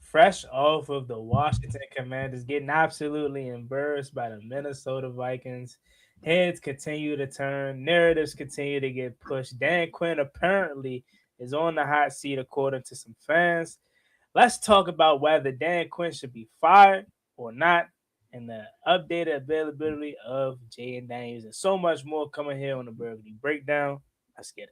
fresh off of the Washington Commanders getting absolutely embarrassed by the Minnesota Vikings. Heads continue to turn, narratives continue to get pushed. Dan Quinn apparently is on the hot seat, according to some fans. Let's talk about whether Dan Quinn should be fired or not, and the updated availability of Jayden Daniels, and so much more coming here on the Burgundy Breakdown. Let's get it.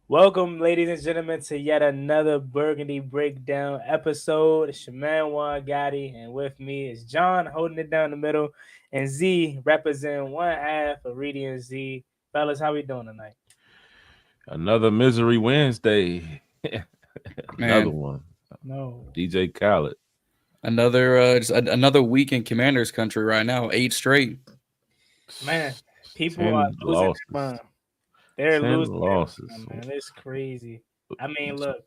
Welcome, ladies and gentlemen, to yet another Burgundy Breakdown episode. It's your man Juan Gotti, and with me is John holding it down the middle, and Z representing one half of Reedie and Z. Fellas, how we doing tonight? Another Misery Wednesday. Another one. No. DJ Khaled. Another week in Commanders country right now. 8 straight. Man, people are losing their mind. They're 10 losing losses. Man. It's crazy. I mean, look,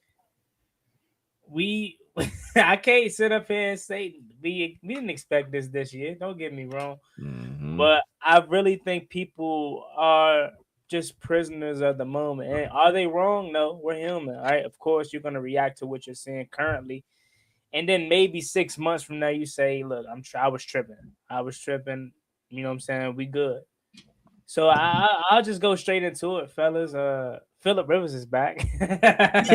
I can't sit up here and say we didn't expect this year. Don't get me wrong. Mm-hmm. But I really think people are just prisoners of the moment. And are they wrong? No, we're human. All right. Of course, you're going to react to what you're seeing currently. And then maybe 6 months from now, you say, look, I was tripping. You know what I'm saying? We good. So I'll just go straight into it, fellas. Phillip Rivers is back. That's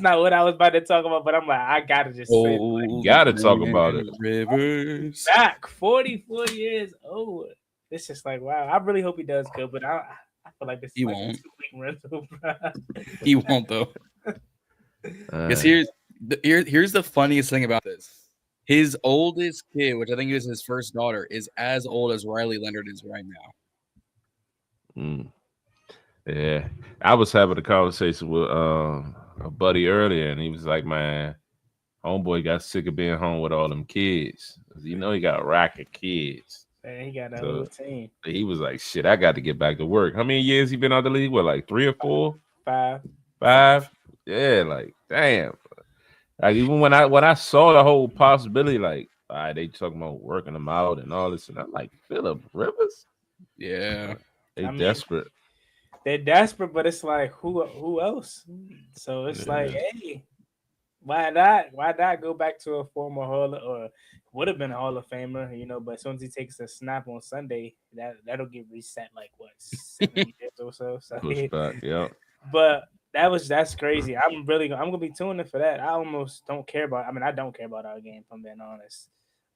not what I was about to talk about, but I'm like, I gotta just say it. You gotta talk about it. Rivers back, 44 years old. It's just like, wow. I really hope he does good, but I feel like this is like won't. A 2-week rental, bro. He won't though. Because here's the funniest thing about this. His oldest kid, which I think is his first daughter, is as old as Riley Leonard is right now. Yeah. I was having a conversation with a buddy earlier, and he was like, man, homeboy got sick of being home with all them kids. You know he got a rack of kids. Man, he got a whole team. He was like, shit, I got to get back to work. How many years he been out the league? What, like 3 or 4? 5. 5? Yeah, like, damn. Like even when I saw the whole possibility, like, all right, they talking about working them out and all this, and I'm like, Phillip Rivers? Yeah. Desperate. They're desperate, but it's like who else? So it's like, hey, why not? Why not go back to a former or would have been a Hall of Famer, you know? But as soon as he takes a snap on Sunday, that'll get reset like what 70 years or so. Push back, yeah. But that's crazy. I'm gonna be tuning in for that. I almost don't care about. I mean, I don't care about our game, if I'm being honest.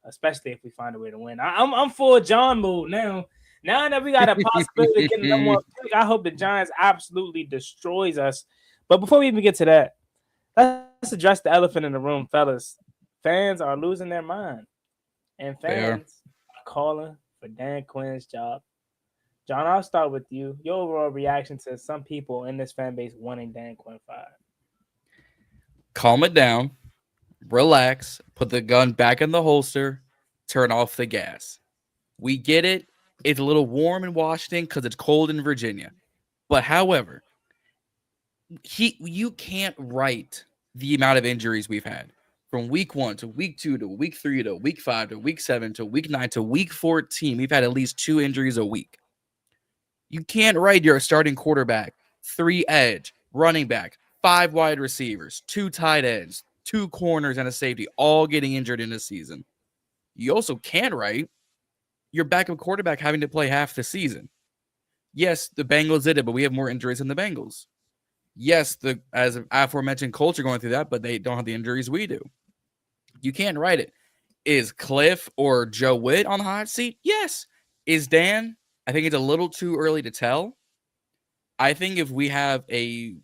Especially if we find a way to win. I'm full John mood now. Now that we got a possibility of getting no more pick, I hope the Giants absolutely destroys us. But before we even get to that, let's address the elephant in the room, fellas. Fans are losing their mind, and fans are calling for Dan Quinn's job. John, I'll start with you. Your overall reaction to some people in this fan base wanting Dan Quinn fired. Calm it down, relax, put the gun back in the holster, turn off the gas. We get it. It's a little warm in Washington because it's cold in Virginia. But however, you can't write the amount of injuries we've had. From week 1 to week 2 to week 3 to week 5 to week 7 to week 9 to week 14. We've had at least 2 injuries a week. You can't write your starting quarterback, 3 edge, running back, 5 wide receivers, 2 tight ends, 2 corners, and a safety, all getting injured in a season. You also can't write your backup quarterback having to play half the season. Yes, the Bengals did it, but we have more injuries than the Bengals. Yes, as aforementioned Colts are going through that, but they don't have the injuries we do. You can't write it. Is Kliff or Joe Witt on the hot seat? Yes. Is Dan? I think it's a little too early to tell. I think if we have a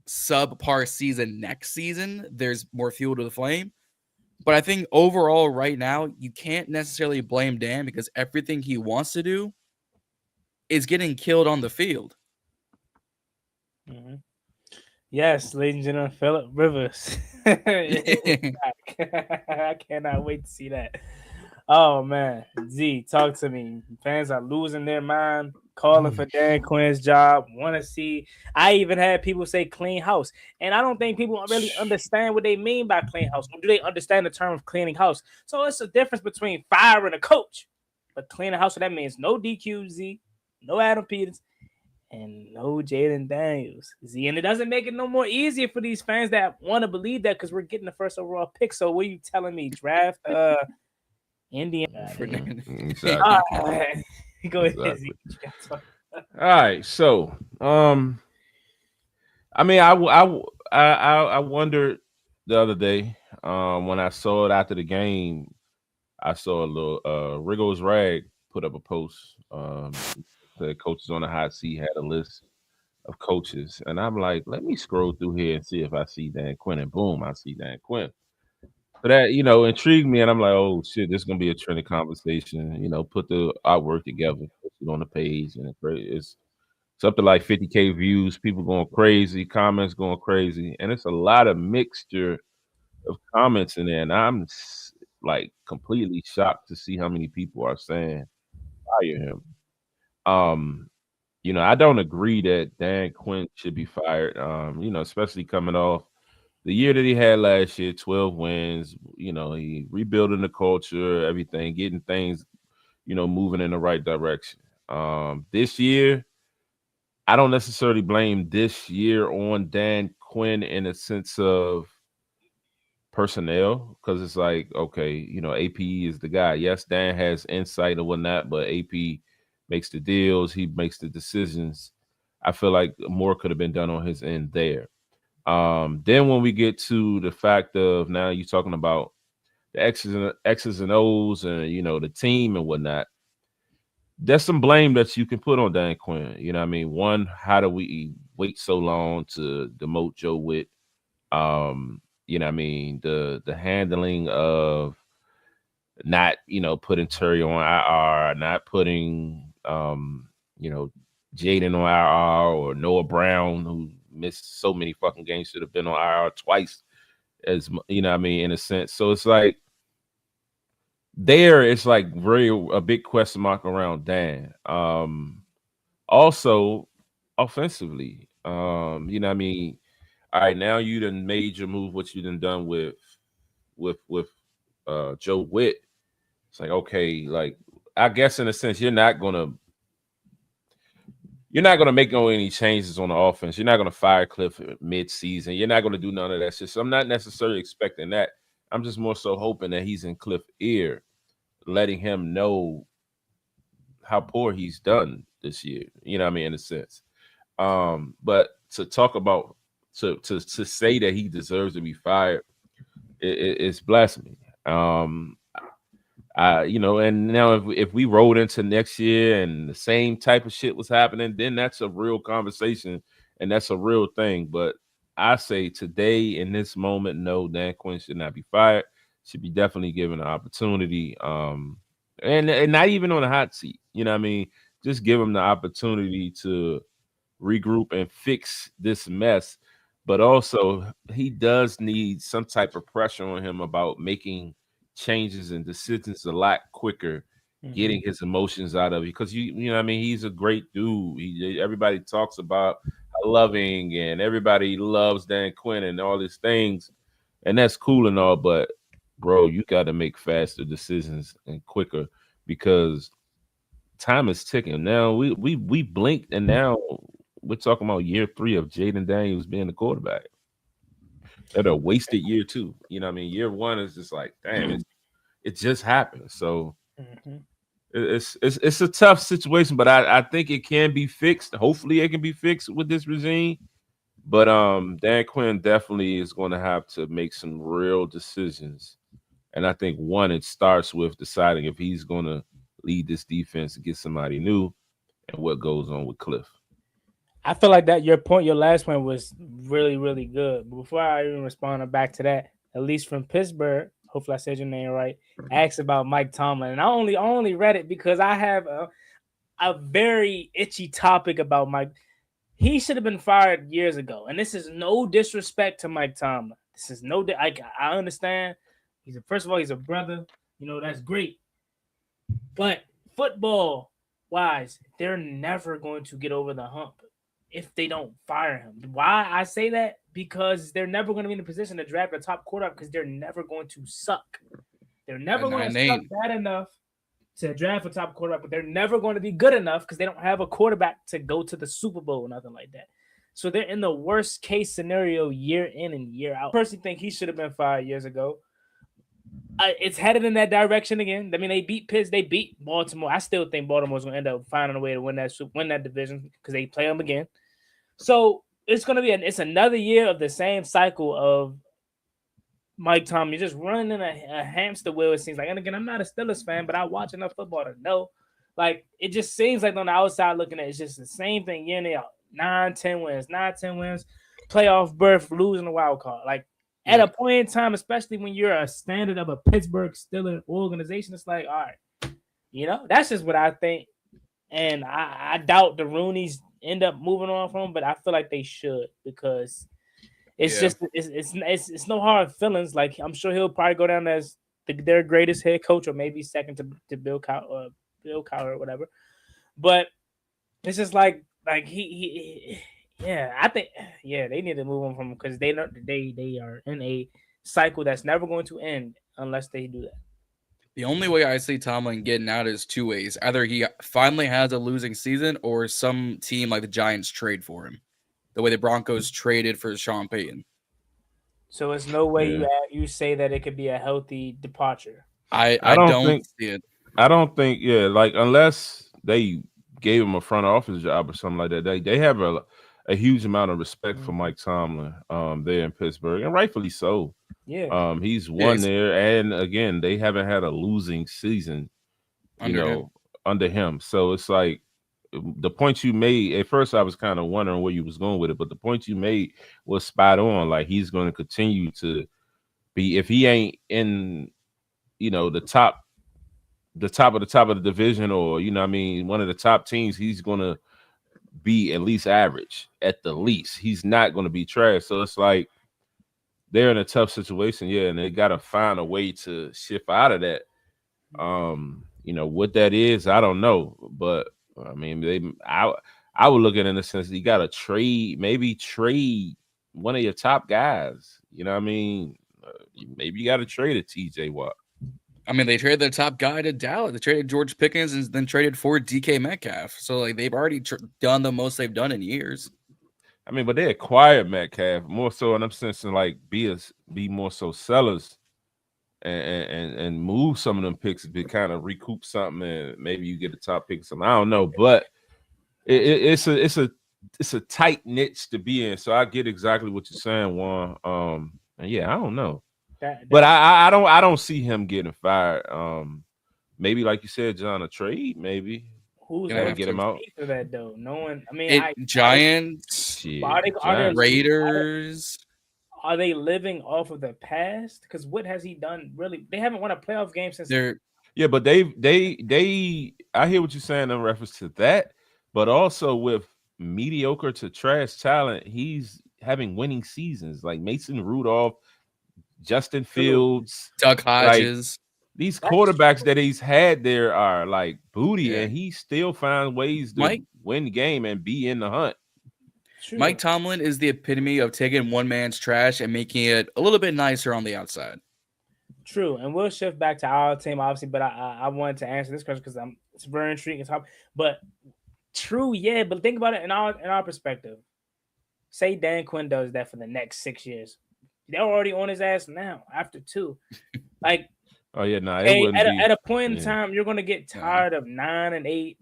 subpar season next season, there's more fuel to the flame. But I think overall right now, you can't necessarily blame Dan because everything he wants to do is getting killed on the field. Mm-hmm. Yes, ladies and gentlemen, Phillip Rivers is back. I cannot wait to see that. Oh man, Z, talk to me. Fans are losing their mind, calling for Dan Quinn's job. Want to see? I even had people say clean house, and I don't think people really understand what they mean by clean house. Or do they understand the term of cleaning house? So it's a difference between firing a coach, but cleaning house. So that means no DQZ, no Adam Peters, and no Jayden Daniels. Z, and it doesn't make it no more easier for these fans that want to believe that because we're getting the first overall pick. So what are you telling me? Draft Indiana. Exactly. Go ahead. Exactly. All right. So, I mean, I wondered the other day when I saw it after the game. I saw a little Riggles Rag put up a post. The coaches on the hot seat had a list of coaches, and I'm like, let me scroll through here and see if I see Dan Quinn, and boom, I see Dan Quinn. So that, intrigued me, and I'm like, oh shit, this is gonna be a trending conversation. Put the artwork together, put it on the page, and it's something like 50K views, people going crazy, comments going crazy, and it's a lot of mixture of comments in there, and I'm like completely shocked to see how many people are saying fire him. I don't agree that Dan Quinn should be fired. Especially coming off the year that he had last year, 12 wins. He rebuilding the culture, everything, getting things, moving in the right direction. This year, I don't necessarily blame this year on Dan Quinn in a sense of personnel, because it's like, okay, AP is the guy. Yes, Dan has insight and whatnot, but AP makes the deals, he makes the decisions. I feel like more could have been done on his end there. Then when we get to the fact of now you're talking about the X's and O's and the team and whatnot, there's some blame that you can put on Dan Quinn. You know what I mean? One, how do we wait so long to demote Joe Witt? You know what I mean? The handling of not, putting Terry on IR, not putting Jayden on IR, or Noah Brown, who missed so many fucking games, should have been on IR twice, as you know what I mean, in a sense. So it's like it's like a big question mark around Dan. Also offensively, you know what I mean? All right, now you done made your move, what you done with Joe Witt. It's like, okay, like I guess in a sense you're not gonna make any changes on the offense. You're not gonna fire Kliff mid-season. You're not gonna do none of that shit. So I'm not necessarily expecting that. I'm just more so hoping that he's in Kliff's ear, letting him know how poor he's done this year. You know what I mean, in a sense. But to talk about to say that he deserves to be fired, it's blasphemy. And now if we rolled into next year and the same type of shit was happening, then that's a real conversation and that's a real thing. But I say today in this moment, no, Dan Quinn should not be fired. Should be definitely given an opportunity. And not even on a hot seat. You know what I mean? Just give him the opportunity to regroup and fix this mess. But also, he does need some type of pressure on him about making changes and decisions a lot quicker, getting his emotions out of it. Because you know what I mean, he's a great dude. Everybody talks about how loving, and everybody loves Dan Quinn and all these things, and that's cool and all. But bro, you got to make faster decisions and quicker, because time is ticking. Now we blinked, and now we're talking about year 3 of Jayden Daniels being the quarterback. At a wasted year 2. You know what I mean? Year 1 is just like, damn, it just happened. So it's a tough situation, but I think it can be fixed. Hopefully it can be fixed with this regime. But Dan Quinn definitely is going to have to make some real decisions. And I think one, it starts with deciding if he's going to lead this defense and get somebody new, and what goes on with Kliff. I feel like that your last point was really, really good. But before I even respond back to that, at least from Pittsburgh, hopefully I said your name right, asked about Mike Tomlin. And I only read it because I have a very itchy topic about Mike. He should have been fired years ago. And this is no disrespect to Mike Tomlin. This is I understand First of all, he's a brother. That's great. But football wise, they're never going to get over the hump if they don't fire him. Why I say that? Because they're never going to be in a position to draft a top quarterback because they're never going to suck. They're never going to suck bad enough to draft a top quarterback, but they're never going to be good enough because they don't have a quarterback to go to the Super Bowl or nothing like that. So they're in the worst case scenario year in and year out. I personally think he should have been fired years ago. It's headed in that direction again. I mean, they beat Pitts, they beat Baltimore. I still think Baltimore's going to end up finding a way to win that division because they play them again. So it's going to be it's another year of the same cycle of Mike Tomlin. You're just running in a hamster wheel, it seems like. And again, I'm not a Steelers fan, but I watch enough football to know. Like, it just seems like on the outside looking at it, it's just the same thing year in and out. 9-10 wins, playoff berth, losing the wild card. Like, at a point in time, especially when you're a standard of a Pittsburgh Steelers organization, it's like, all right, that's just what I think. And I doubt the Rooneys end up moving on from him, but I feel like they should because it's just it's no hard feelings. Like, I'm sure he'll probably go down as their greatest head coach or maybe second to Bill Cowher or whatever. But it's just like he I think they need to move on from him because they are in a cycle that's never going to end unless they do that. The only way I see Tomlin getting out is two ways. Either he finally has a losing season or some team like the Giants trade for him. The way the Broncos traded for Sean Payton. So it's no way you say that it could be a healthy departure. I don't see it. I don't think, like unless they gave him a front office job or something like that, they have a huge amount of respect for Mike Tomlin there in Pittsburgh, and rightfully so. Yeah. He's won there, and again, they haven't had a losing season, under him. So it's like the point you made at first, I was kind of wondering where you was going with it, but the point you made was spot on. Like, he's going to continue to be, if he ain't in, the top of the division, or one of the top teams, he's going to be at least average at the least. He's not going to be trash. So it's like they're in a tough situation, and they got to find a way to shift out of that. What that is, I don't know, but I mean, I would look at it in the sense that you got to trade one of your top guys. Maybe you got to trade a TJ Watt. I mean, they traded their top guy to Dallas. They traded George Pickens and then traded for DK Metcalf. So, like, they've already done the most they've done in years. I mean, but they acquired Metcalf more so, and I'm sensing like be more so sellers and move some of them picks to kind of recoup something, and maybe you get a top pick or something. I don't know, but it's a tight niche to be in. So I get exactly what you're saying, Juan. And I don't know. But I don't see him getting fired. Maybe like you said, John, a trade. Maybe who's gonna going get to him out for that though? No one. I mean, Giants, Raiders. Are they living off of the past? Because what has he done? Really, they haven't won a playoff game since. But they. I hear what you're saying in reference to that, but also with mediocre to trash talent, he's having winning seasons like Mason Rudolph, Justin Fields, Doug Hodges. These quarterbacks that he's had there are like booty, and he still finds ways to win the game and be in the hunt. True. Mike Tomlin is the epitome of taking one man's trash and making it a little bit nicer on the outside. True, and we'll shift back to our team, obviously, but I wanted to answer this question because it's very intriguing. But true, but think about it in our perspective. Say Dan Quinn does that for the next 6 years. They're already on his ass now after 2. Like, at a point in time, you're gonna get tired of 9-8.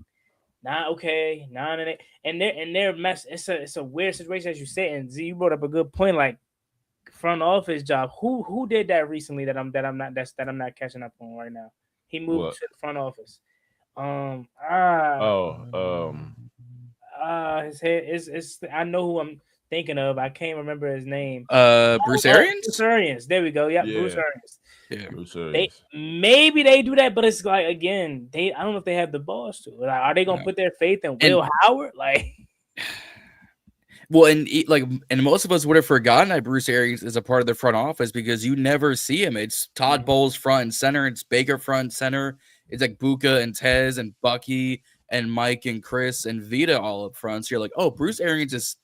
9-8, and they're mess. It's a weird situation, as you said. And Z, you brought up a good point, like front office job. Who did that recently that I'm not catching up on right now? He moved to the front office. His head is. I know who I'm thinking of. I can't remember his name. Bruce Arians. Bruce Arians. There we go. Bruce Arians. Yeah, Bruce Arians. Maybe they do that, but it's like, again, I don't know if they have the balls to. Like, are they gonna put their faith in Will Howard? Like, Well, and most of us would have forgotten that Bruce Arians is a part of the front office because you never see him. It's Todd Bowles front and center. It's Baker front and center. It's like Buka and Tez and Bucky and Mike and Chris and Vita all up front. So you're like, oh, Bruce Arians is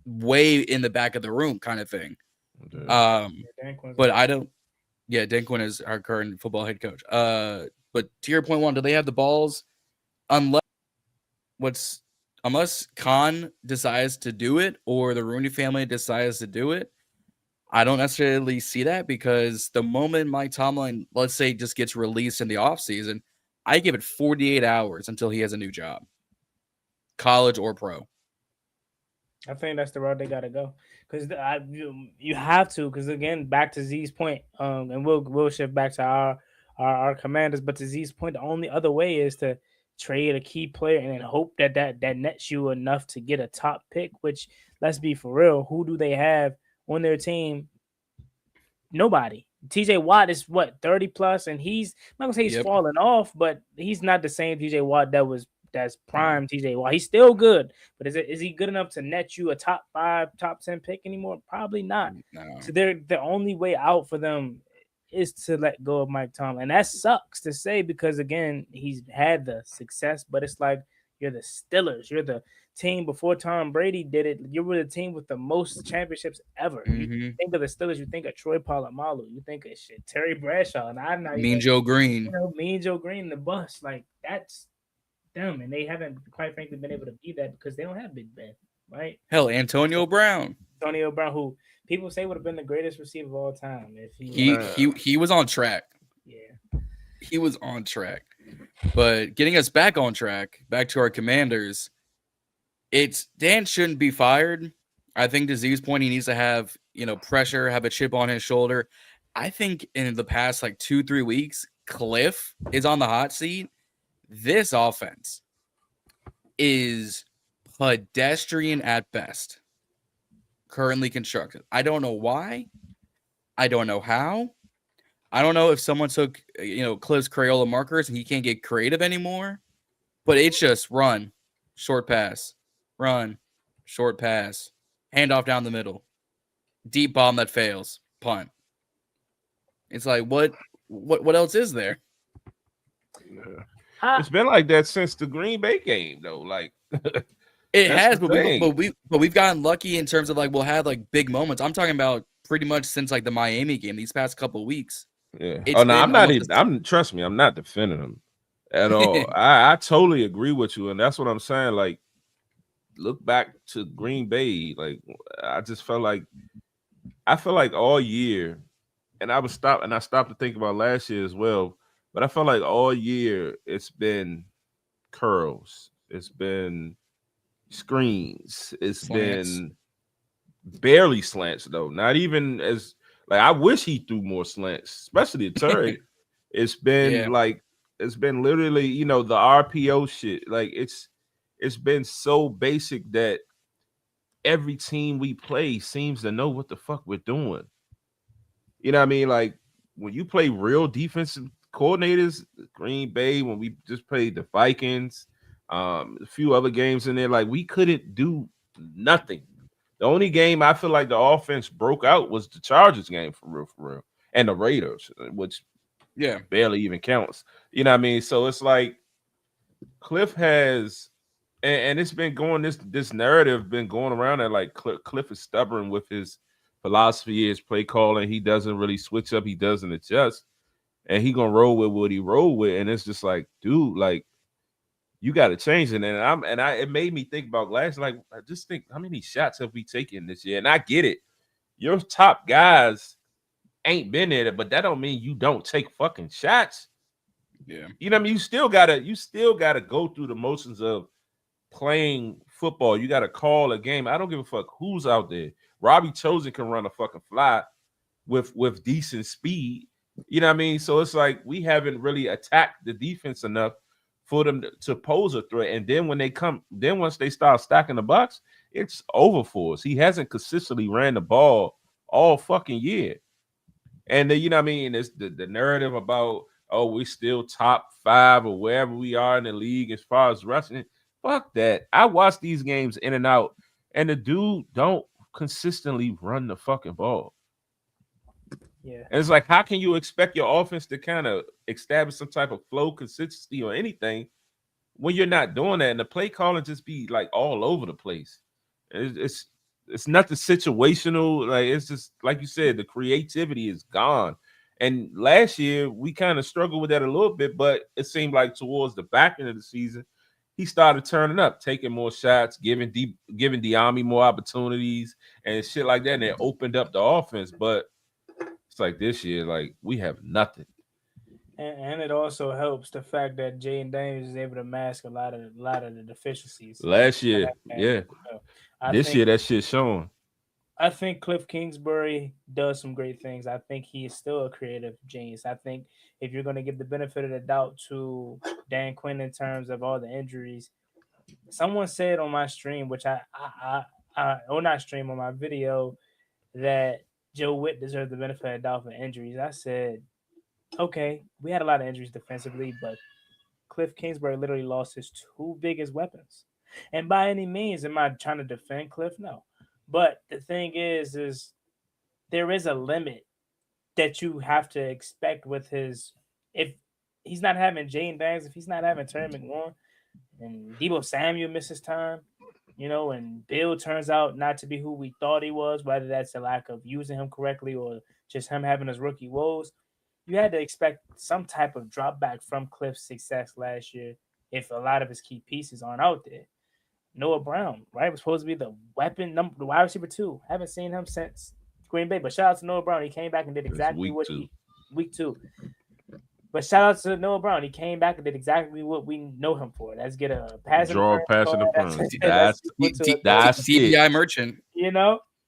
way in the back of the room kind of thing. But I don't. Yeah, Dan Quinn is our current football head coach. But to your point, one, do they have the balls? Unless Khan decides to do it or the Rooney family decides to do it, I don't necessarily see that because the moment Mike Tomlin, let's say, just gets released in the offseason, I give it 48 hours until he has a new job, college or pro. I think that's the route they got to go because you have to. Because again, back to Z's point, and we'll shift back to our Commanders. But to Z's point, the only other way is to trade a key player and then hope that nets you enough to get a top pick. Which, let's be for real, who do they have on their team? Nobody. TJ Watt is what 30 plus, and he's I'm not gonna say he's falling off, but he's not the same TJ Watt that's prime TJ Watt. He's still good, but is he good enough to net you a top 5, top 10 pick anymore? Probably not. No. So the only way out for them is to let go of Mike Tomlin. And that sucks to say because again, he's had the success, but it's like you're the Steelers. You're the team before Tom Brady did it. You were the team with the most championships ever. Mm-hmm. You think of the Steelers, you think of Troy Polamalu, you think of shit, Terry Bradshaw, and I'm not Mean Joe Green. You know, Mean Joe Green, the bus. Like that's them, and they haven't quite frankly been able to be that because they don't have Big Ben, right? Hell, Antonio Brown, who people say would have been the greatest receiver of all time if he was on track. Yeah, he was on track. But getting us back on track, back to our Commanders, it's Dan shouldn't be fired. I think to Z's point, he needs to have pressure, have a chip on his shoulder. I think in the past 2-3 weeks, Kliff is on the hot seat. This offense is pedestrian at best, currently constructed. I don't know why. I don't know how. I don't know if someone took, Kliff's Crayola markers and he can't get creative anymore, but it's just run, short pass, run, short pass, handoff down the middle, deep bomb that fails, punt. It's like, what else is there? Yeah. It's been like that since the Green Bay game, though. It has, but we've gotten lucky in terms of we'll have big moments. I'm talking about pretty much since the Miami game these past couple of weeks. Yeah. I'm not even. Trust me, I'm not defending them at all. I totally agree with you, and that's what I'm saying. Look back to Green Bay. I just felt I feel all year, and I stopped to think about last year as well. But I felt all year it's been curls, it's been screens, it's been barely slants though. Not even as I wish he threw more slants, especially the Terry. It's been it's been literally the RPO shit. It's been so basic that every team we play seems to know what the fuck we're doing. You know what I mean? When you play real defensive coordinators, Green Bay, when we just played the Vikings, a few other games in there, we couldn't do nothing. The only game I feel the offense broke out was the Chargers game for real, and the Raiders, which barely even counts. You know what I mean? So it's Kliff has, and it's been going this narrative been going around that Kliff is stubborn with his philosophy, his play calling. He doesn't really switch up, he doesn't adjust. And he gonna roll with what he roll with, and it's just dude, you got to change it. And it made me think about last. I just think how many shots have we taken this year? And I get it, your top guys ain't been there, but that don't mean you don't take fucking shots. Yeah, you know what I mean. You still gotta go through the motions of playing football. You gotta call a game. I don't give a fuck who's out there. Robbie Chosen can run a fucking fly with decent speed. You know what I mean? So it's we haven't really attacked the defense enough for them to pose a threat. And then once they start stacking the box, it's over for us. He hasn't consistently ran the ball all fucking year. And then, you know what I mean? It's the narrative about, we're still top 5 or wherever we are in the league as far as rushing. Fuck that. I watch these games in and out. and the dude don't consistently run the fucking ball. Yeah. And it's like, how can you expect your offense to kind of establish some type of flow, consistency, or anything when you're not doing that? And the play calling just be like all over the place. It's nothing situational. Like, it's just like you said, the creativity is gone. And last year we kind of struggled with that a little bit, but it seemed like towards the back end of the season, he started turning up, taking more shots, giving Diami more opportunities and shit like that, and it opened up the offense. But it's like this year, like we have nothing. And it also helps the fact that Jayden Daniels is able to mask a lot of the deficiencies. Last year, yeah. This year, that shit showing. I think Kliff Kingsbury does some great things. I think he is still a creative genius. I think if you're going to give the benefit of the doubt to Dan Quinn in terms of all the injuries, someone said on my stream, which or not stream, on my video, that Joe Witt deserved the benefit of the doubt for injuries. I said, okay, we had a lot of injuries defensively, but Kliff Kingsbury literally lost his two biggest weapons. And by any means, am I trying to defend Kliff? No. But the thing is there is a limit that you have to expect with his. If he's not having Jayden Daniels, if he's not having Terry McLaurin, and Deebo Samuel misses time, and Bill turns out not to be who we thought he was, whether that's a lack of using him correctly or just him having his rookie woes, you had to expect some type of drop back from Kliff's success last year if a lot of his key pieces aren't out there. Noah Brown, right, was supposed to be the the wide receiver 2. Haven't seen him since Green Bay, but shout out to Noah Brown. He came back and did exactly week 2. But shout out to Noah Brown. He came back and did exactly what we know him for. Let's get a passing interference. That's DPI merchant.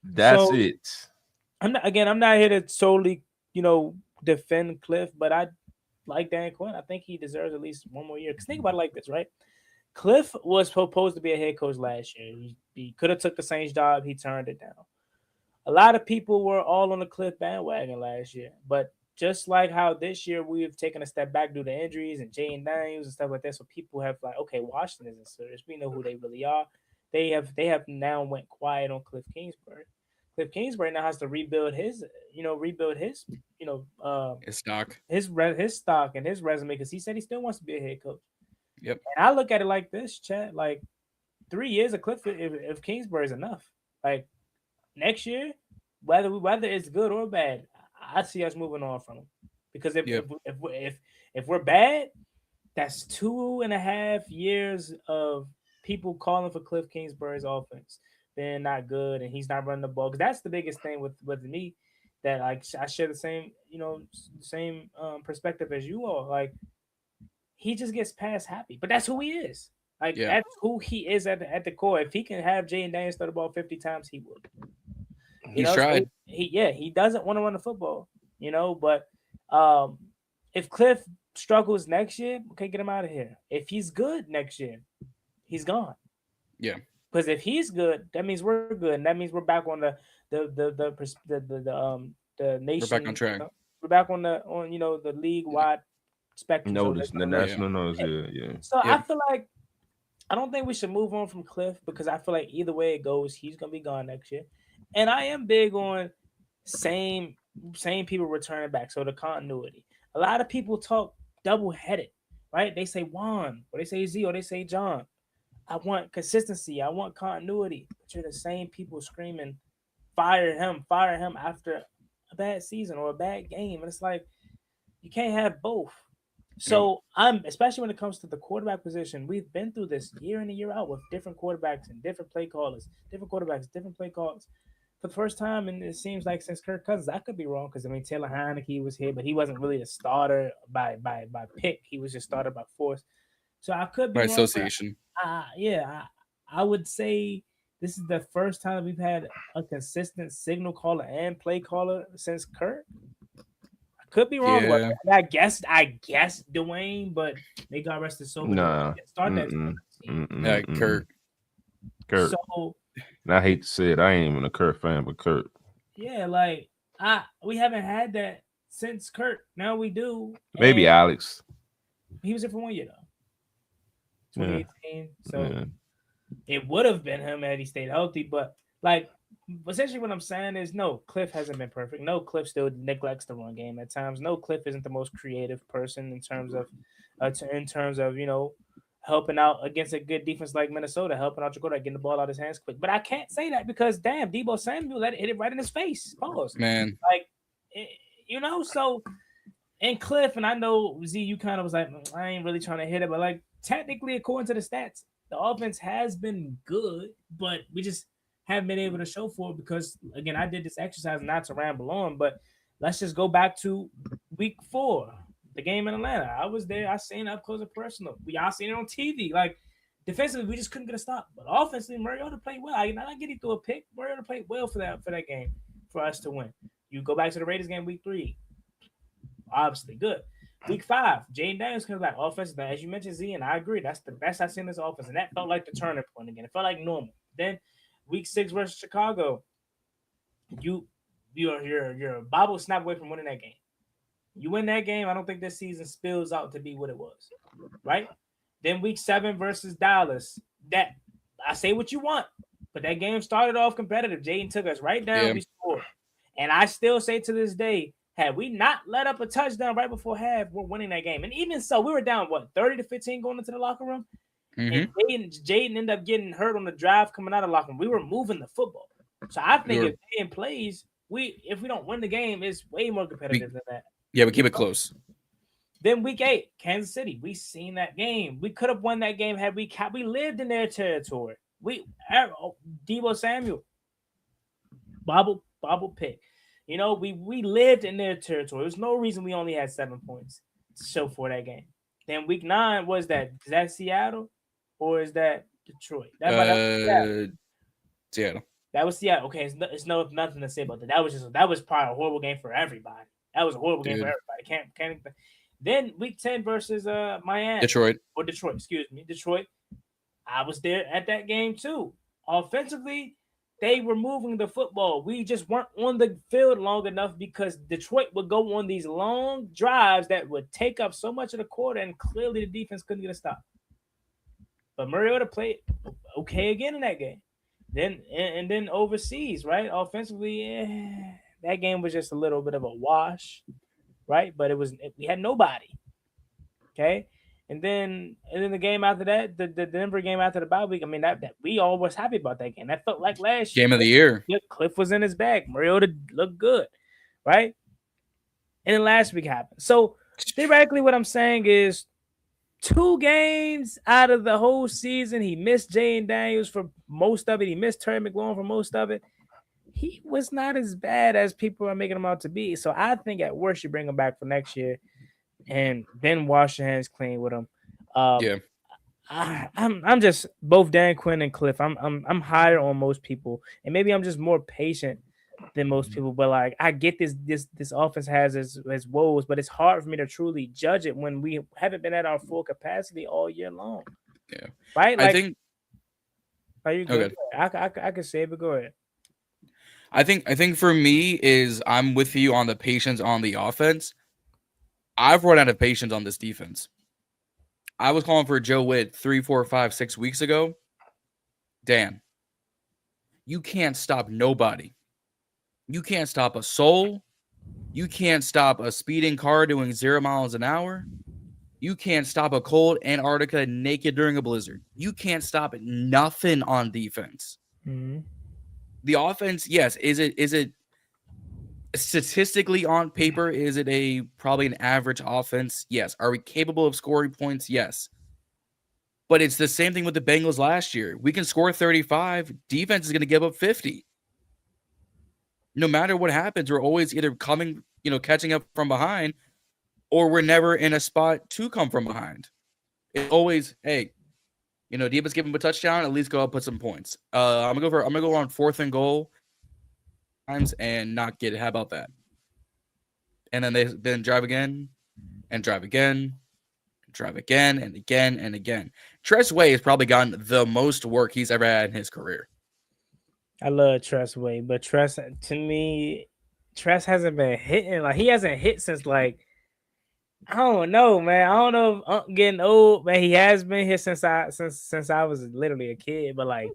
That's it. I'm not here to solely, defend Kliff, but I like Dan Quinn. I think he deserves at least one more year. Because think about it like this, right? Kliff was supposed to be a head coach last year. He could have took the Saints job. He turned it down. A lot of people were all on the Kliff bandwagon last year. But just like how this year we've taken a step back due to injuries and Jayden Daniels and stuff like that, so people have like, okay, Washington isn't serious. We know who they really are. They have now went quiet on Kliff Kingsbury. Kliff Kingsbury now has to rebuild his stock, his stock and his resume, because he said he still wants to be a head coach. Yep. And I look at it like this, Chad. Like 3 years of Kliff, if Kingsbury is enough, like next year, whether it's good or bad, I see us moving on from him. Because if we're bad, that's 2.5 years of people calling for Kliff Kingsbury's offense being not good and he's not running the ball. Because that's the biggest thing with me, that like I share the same perspective as you all. Like, he just gets past happy, but that's who he is. Like, that's who he is at the core. If he can have Jayden Daniels throw the ball 50 times, he would. He's tried. So he doesn't want to run the football, but if Kliff struggles next year, okay, get him out of here. If he's good next year, he's gone. Yeah. Because if he's good, that means we're good, and that means we're back on the nation. We're back on track. We're back on the league wide spectrum. The national notice. Yeah. So I feel like I don't think we should move on from Kliff, because I feel like either way it goes, he's gonna be gone next year. And I am big on same people returning back. So the continuity. A lot of people talk double-headed, right? They say Juan, or they say Z, or they say John. I want consistency. I want continuity. But you're the same people screaming, fire him after a bad season or a bad game. And it's like, you can't have both. So especially when it comes to the quarterback position, we've been through this year in and year out with different quarterbacks and different play callers, different quarterbacks, different play calls. For the first time, and it seems like since Kirk Cousins, I could be wrong, because Taylor Heineke was here, but he wasn't really a starter by pick. He was just started by force. So I could be by wrong, association. I would say this is the first time we've had a consistent signal caller and play caller since Kirk. I could be wrong. Yeah. I guess Dwayne, but may God rest his soul. Nah. Start that. Kirk. So. And I hate to say it, I ain't even a Kurt fan, but Kurt. Yeah, like we haven't had that since Kurt. Now we do. Maybe Alex. He was here for 1 year though. 2018. So it would have been him had he stayed healthy. But like, essentially, what I'm saying is, no, Kliff hasn't been perfect. No, Kliff still neglects the run game at times. No, Kliff isn't the most creative person in terms of helping out against a good defense like Minnesota, helping out Jacoby, getting the ball out of his hands quick. But I can't say that because damn, Deebo Samuel hit it right in his face. Pause. Man, like so. And Kliff, and I know Z, you kind of was like, I ain't really trying to hit it, but like technically, according to the stats, the offense has been good, but we just haven't been able to show for it because, again, I did this exercise not to ramble on, but let's just go back to week 4, the game in Atlanta. I was there. I seen it up close and personal. Y'all seen it on TV. Like, defensively, we just couldn't get a stop. But offensively, Mariota played well. I get he threw a pick. Mariota played well for that game for us to win. You go back to the Raiders game week 3. Obviously good. Week 5, Jayden Daniels comes back. Offense, as you mentioned, Z, and I agree. That's the best I've seen this offense, and that felt like the turning point again. It felt like normal. Then week 6 versus Chicago, you're bobble snap away from winning that game. You win that game, I don't think this season spills out to be what it was, right? Then week 7 versus Dallas, that I say what you want, but that game started off competitive. Jayden took us right down. We scored, and I still say to this day, had we not let up a touchdown right before half, we're winning that game. And even so, we were down, 30-15 going into the locker room? Mm-hmm. And Jayden ended up getting hurt on the drive coming out of the locker room. We were moving the football. So I think if Jayden plays, if we don't win the game, it's way more competitive than that. Yeah, we keep it close. Then week 8, Kansas City. We seen that game. We could have won that game had we lived in their territory. Deebo Samuel. Bobble pick. We lived in their territory. There's no reason we only had 7 points to show for that game. Then week 9 is that Seattle or is that Detroit? Seattle. That was Seattle. Okay, it's nothing to say about that. That was probably a horrible game for everybody. That was a horrible game for everybody. Can't. Then week 10 versus Miami. Detroit. Excuse me, Detroit. I was there at that game too. Offensively, they were moving the football. We just weren't on the field long enough because Detroit would go on these long drives that would take up so much of the quarter, and clearly the defense couldn't get a stop. But Mariota played okay again in that game. Then overseas, right? Offensively, that game was just a little bit of a wash, right? But we had nobody. Okay. And then the game after that, the Denver game after the bye week, I mean, that we all was happy about that game. That felt like last year. Game of the year. Kliff was in his bag. Mariota looked good, right? And then last week happened. So theoretically, what I'm saying is 2 games out of the whole season, he missed Jayden Daniels for most of it. He missed Terry McLaurin for most of it. He was not as bad as people are making him out to be. So I think at worst you bring him back for next year. And then wash your hands clean with him. I'm just both Dan Quinn and Kliff. I'm higher on most people, and maybe I'm just more patient than most people. But like, I get this offense has its woes, but it's hard for me to truly judge it when we haven't been at our full capacity all year long. Yeah, right. Like, I think. Are you good? Okay. I can say it, but go ahead. I think for me is I'm with you on the patience on the offense. I've run out of patience on this defense. I was calling for Joe Witt 3, 4, 5, 6 weeks ago. Dan, you can't stop nobody. You can't stop a soul. You can't stop a speeding car doing 0 miles an hour. You can't stop a cold Antarctica naked during a blizzard. You can't stop nothing on defense. Mm-hmm. The offense, yes, is it statistically on paper, is it probably an average offense? Yes. Are we capable of scoring points? Yes. But it's the same thing with the Bengals last year. We can score 35. Defense is going to give up 50. No matter what happens, we're always either catching up from behind, or we're never in a spot to come from behind. It's always, hey, Deebo's give him a touchdown, at least go up, put some points. I'm gonna go on 4th and goal and not get it. How about that? And then they drive again and drive again, drive again and again and again. Tress Way has probably gotten the most work he's ever had in his career. I love Tress Way, but Tress, to me, Tress hasn't been hitting. Like, he hasn't hit since like I don't know, man. I don't know if Unc getting old, man. He has been here since I was literally a kid, but like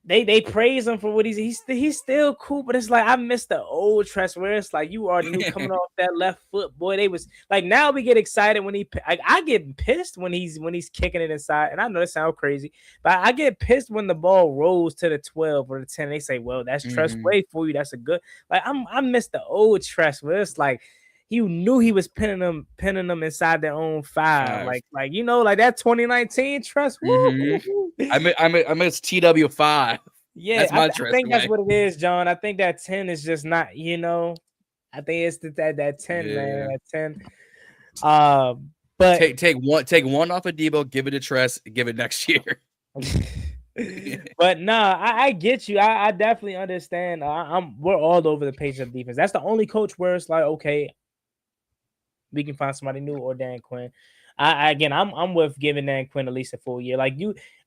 they praise him for what he's still cool, but it's like I miss the old Tress where it's like you already knew coming off that left foot, boy. They was like now we get excited when I get pissed when he's kicking it inside, and I know that sounds crazy, but I get pissed when the ball rolls to the 12 or the 10. They say, well, that's Tress way for you. That's a good like I miss the old Tress where it's like you knew he was pinning them inside their own five. Like you know, like that 2019 Tress. I miss TW5. Yeah, that's my I think that's what it is, John. I think that 10 is just not, you know. I think it's that 10, man. That 10. But take one off of Debo, give it to Tress, give it next year. But nah, I get you. I definitely understand. We're all over the page of defense. That's the only coach where it's like, okay, we can find somebody new or Dan Quinn. I'm with giving Dan Quinn at least a full year. Like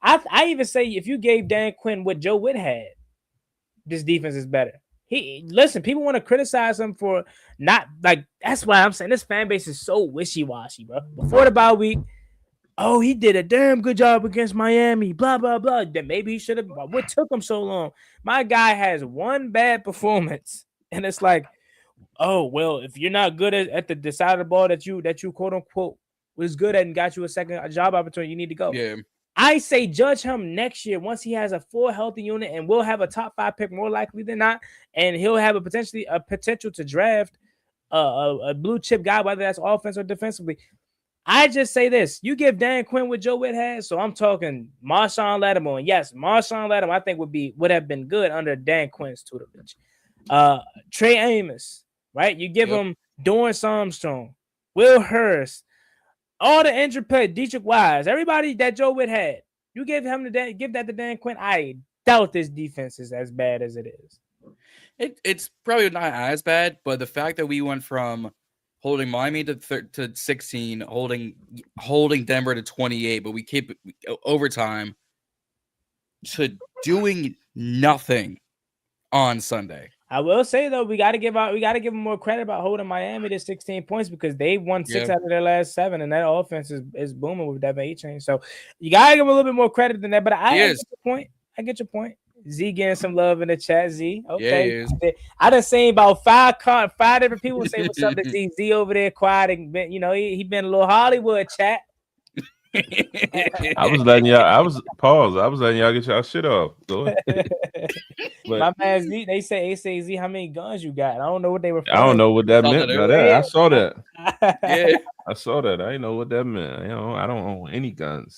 I even say if you gave Dan Quinn what Joe Witt had, this defense is better. Listen, people want to criticize him for not like. That's why I'm saying this fan base is so wishy-washy, bro. Before the bye week, oh, he did a damn good job against Miami, blah blah blah. Then maybe he should have. What took him so long? My guy has one bad performance, and it's like, oh well, if you're not good at the side of the ball that you quote unquote was good at and got you a job opportunity, you need to go. Yeah. I say judge him next year once he has a full healthy unit, and we'll have a top 5 pick more likely than not, and he'll have a potential to draft a blue chip guy, whether that's offense or defensively. I just say this: you give Dan Quinn what Joe Witt has, so I'm talking Marshawn Lattimore, and yes, Marshawn Lattimore I think would have been good under Dan Quinn's tutelage. Trey Amos, right? You give him Dorrance Armstrong, Will Hurst. All the injured players, Dietrich Wise, everybody that Joe Witt had, you give that to Dan Quinn. I doubt this defense is as bad as it is. It's probably not as bad, but the fact that we went from holding Miami to 16, holding Denver to 28, but we keep overtime to doing nothing on Sunday. I will say though, we got to give them more credit about holding Miami to 16 points because they won 6 out of their last 7, and that offense is booming with Devin A-Chain. So you gotta give them a little bit more credit than that. But I get your point. I get your point. Z getting some love in the chat. Z, okay. Yeah, I done seen about 5 different people say what's up to Z. Z over there quiet and been, you know, he been a little Hollywood chat. I was letting y'all get y'all shit off. My man Z, they say Z, how many guns you got? I don't know what they were. I don't know what that meant by that. I saw that. Yeah, I saw that. I didn't know what that meant. You know, I don't own any guns.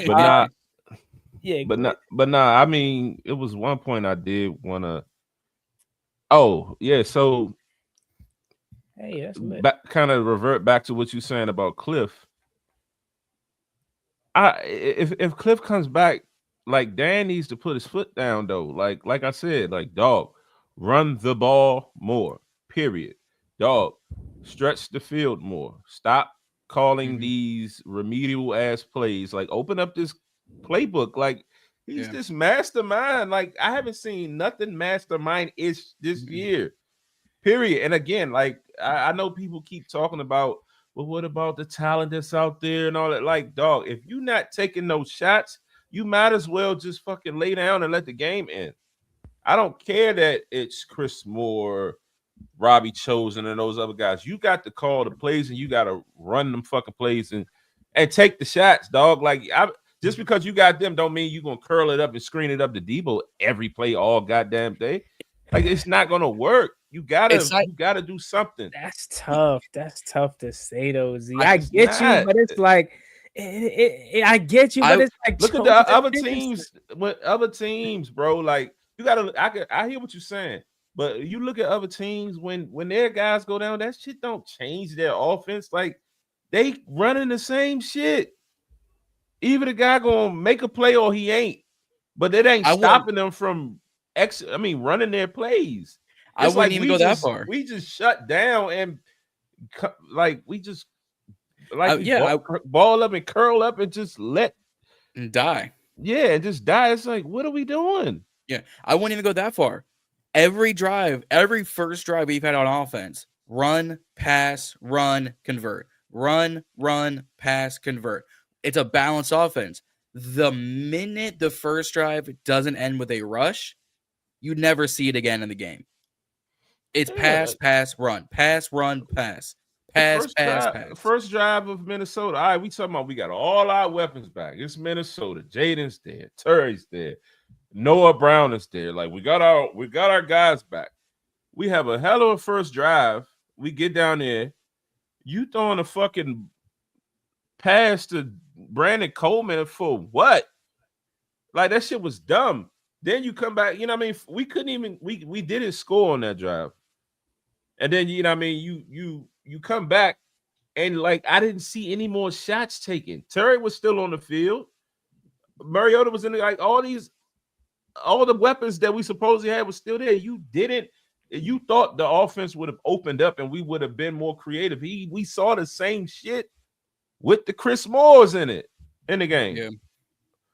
But nah. I mean, it was one point I did want to. Oh yeah, so hey, kind of revert back to what you're saying about Kliff. If Kliff comes back, like Dan needs to put his foot down though. Like I said, like dog, run the ball more. Period. Dog, stretch the field more. Stop calling these remedial ass plays. Like open up this playbook. Like he's this mastermind. Like I haven't seen nothing mastermind-ish this year. Period. And again, like I know people keep talking about, well, what about the talent that's out there and all that? Like, dog, if you're not taking those shots, you might as well just fucking lay down and let the game end. I don't care that it's Chris Moore, Robbie Chosen, and those other guys. You got to call the plays and you got to run them fucking plays and take the shots, dog. Like, just because you got them don't mean you're going to curl it up and screen it up to Debo every play all goddamn day. Like, it's not going to work. You gotta do something. That's tough. That's tough to say though, Z. I get you, but it's like I get you, but it's like look at the other teams. With other teams, bro, like you gotta. I hear what you're saying, but you look at other teams when their guys go down, that shit don't change their offense. Like they running the same shit. Either the guy gonna make a play or he ain't, but it ain't stopping them from running their plays. I wouldn't even go that far. We just shut down and ball up and curl up and just let and die. Yeah, and just die. It's like, what are we doing? Yeah, I wouldn't even go that far. Every drive, every first drive we've had on offense, run, pass, run, convert. Run, pass, convert. It's a balanced offense. The minute the first drive doesn't end with a rush, you never see it again in the game. It's pass, run, pass, run, pass. Pass. First drive of Minnesota. All right, we talking about we got all our weapons back. It's Minnesota. Jayden's there. Terry's there. Noah Brown is there. Like we got our guys back. We have a hell of a first drive. We get down there. You throwing a fucking pass to Brandon Coleman for what? Like that shit was dumb. Then you come back, you know what I mean? We couldn't even we didn't score on that drive. And then you know what I mean, you come back and like I didn't see any more shots taken. Terry was still on the field. Mariota was in the, like all the weapons that we supposedly had was still there. You thought the offense would have opened up and we would have been more creative. We saw the same shit with the Chris Moores in the game. Yeah.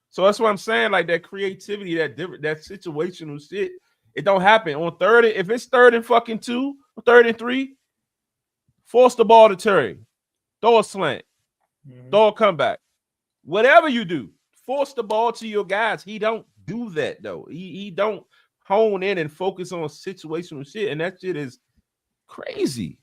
So that's what I'm saying. Like that creativity, that situational shit, it don't happen on third. If it's 3rd and fucking 2, 3rd and 3, force the ball to Terry, throw a slant, throw a comeback, whatever you do, force the ball to your guys. He don't do that though. He don't hone in and focus on situational shit, and that shit is crazy.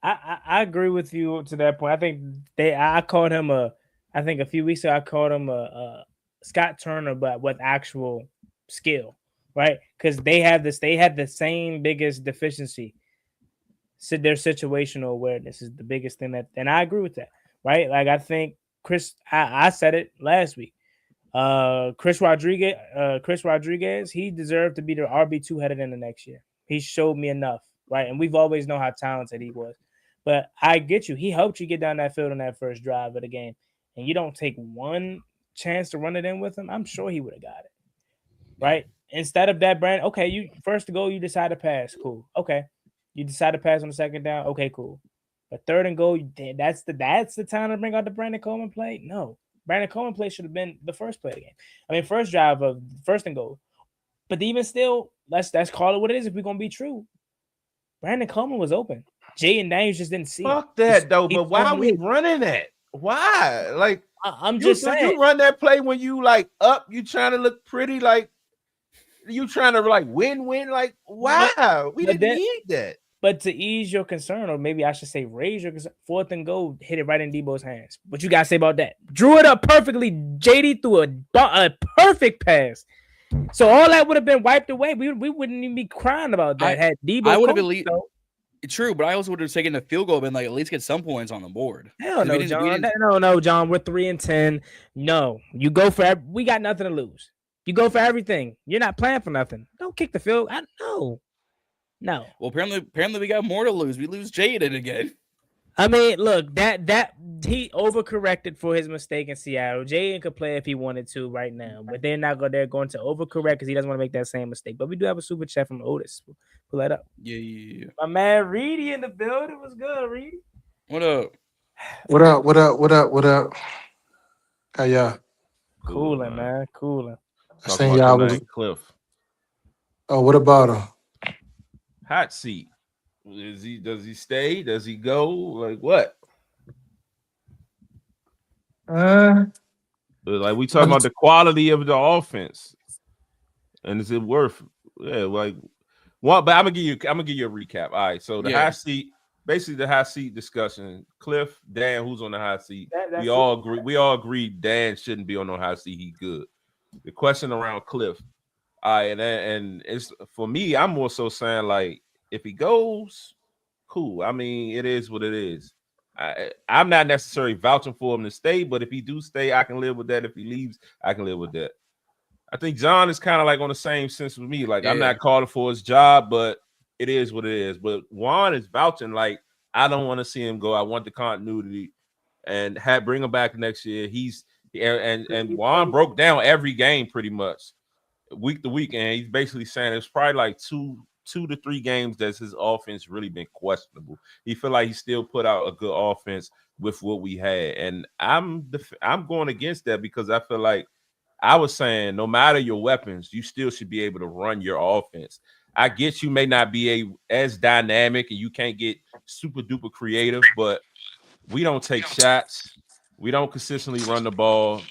I agree with you to that point. I think I called him I think a few weeks ago I called him a Scott Turner, but with actual skill, right? Because they had the same biggest deficiency. So their situational awareness is the biggest thing and I agree with that, right? Like I think I said it last week. Chris Rodriguez, he deserved to be the RB2 headed in the next year. He showed me enough, right? And we've always known how talented he was. But I get you. He helped you get down that field on that first drive of the game. And you don't take one chance to run it in with him, I'm sure he would have got it. Right? Instead of that, Brandon, okay, you first to go, you decide to pass. Cool. Okay. You decide to pass on the second down. Okay, cool. But 3rd and goal, that's the time to bring out the Brandon Coleman play? No. Brandon Coleman play should have been the first play of the game. I mean, first drive of 1st and goal. But even still, let's call it what it is if we're gonna be true. Brandon Coleman was open. Jayden Daniels just didn't see Fuck that though. But why are we running that? Why? Like I'm just saying. You run that play when you like up, you trying to look pretty, like you trying to like win. Like why? We didn't need that. But to ease your concern, or maybe I should say raise your concern, 4th and goal, hit it right in Debo's hands. What you gotta say about that? Drew it up perfectly. JD threw a perfect pass. So all that would have been wiped away. We wouldn't even be crying about that. Had Debo, I would have been true, but I also would have taken the field goal and like at least get some points on the board. Hell no, John. No, John. We're 3-10. No, you go for. We got nothing to lose. You go for everything. You're not playing for nothing. Don't kick the field. No. Well, apparently we got more to lose. We lose Jayden again. I mean, look, that he overcorrected for his mistake in Seattle. Jayden could play if he wanted to right now, but they're going to overcorrect because he doesn't want to make that same mistake. But we do have a super chat from Otis. Pull that up. Yeah. My man Reedie in the building. What's good, Reedie? What up? What up? How y'all? Cooling, man. Cooling. I seen y'all was Kliff. Oh, what about him? Hot seat. Does he stay? Does he go? Like what? Like we talking about the quality of the offense, and is it worth? Yeah, like one. But I'm gonna give you a recap. All right, so the hot seat, basically the hot seat discussion. Kliff, Dan, who's on the hot seat? We all agree. We all agree Dan shouldn't be on no hot seat. He good. The question around Kliff. All right, and it's for me. I'm more so saying like if he goes, cool. I mean, it is what it is. I'm not necessarily vouching for him to stay, but if he do stay, I can live with that. If he leaves, I can live with that. I think John is kind of like on the same sense with me. Like I'm not calling for his job, but it is what it is. But Juan is vouching like I don't want to see him go. I want the continuity and bring him back next year. And Juan broke down every game pretty much week to week, and he's basically saying it's probably like two to 3 games that his offense really been questionable. He feel like he still put out a good offense with what we had, and I'm going against that because I feel like I was saying no matter your weapons, you still should be able to run your offense. I get you may not be as dynamic and you can't get super duper creative, but we don't take shots. We don't consistently run the ball.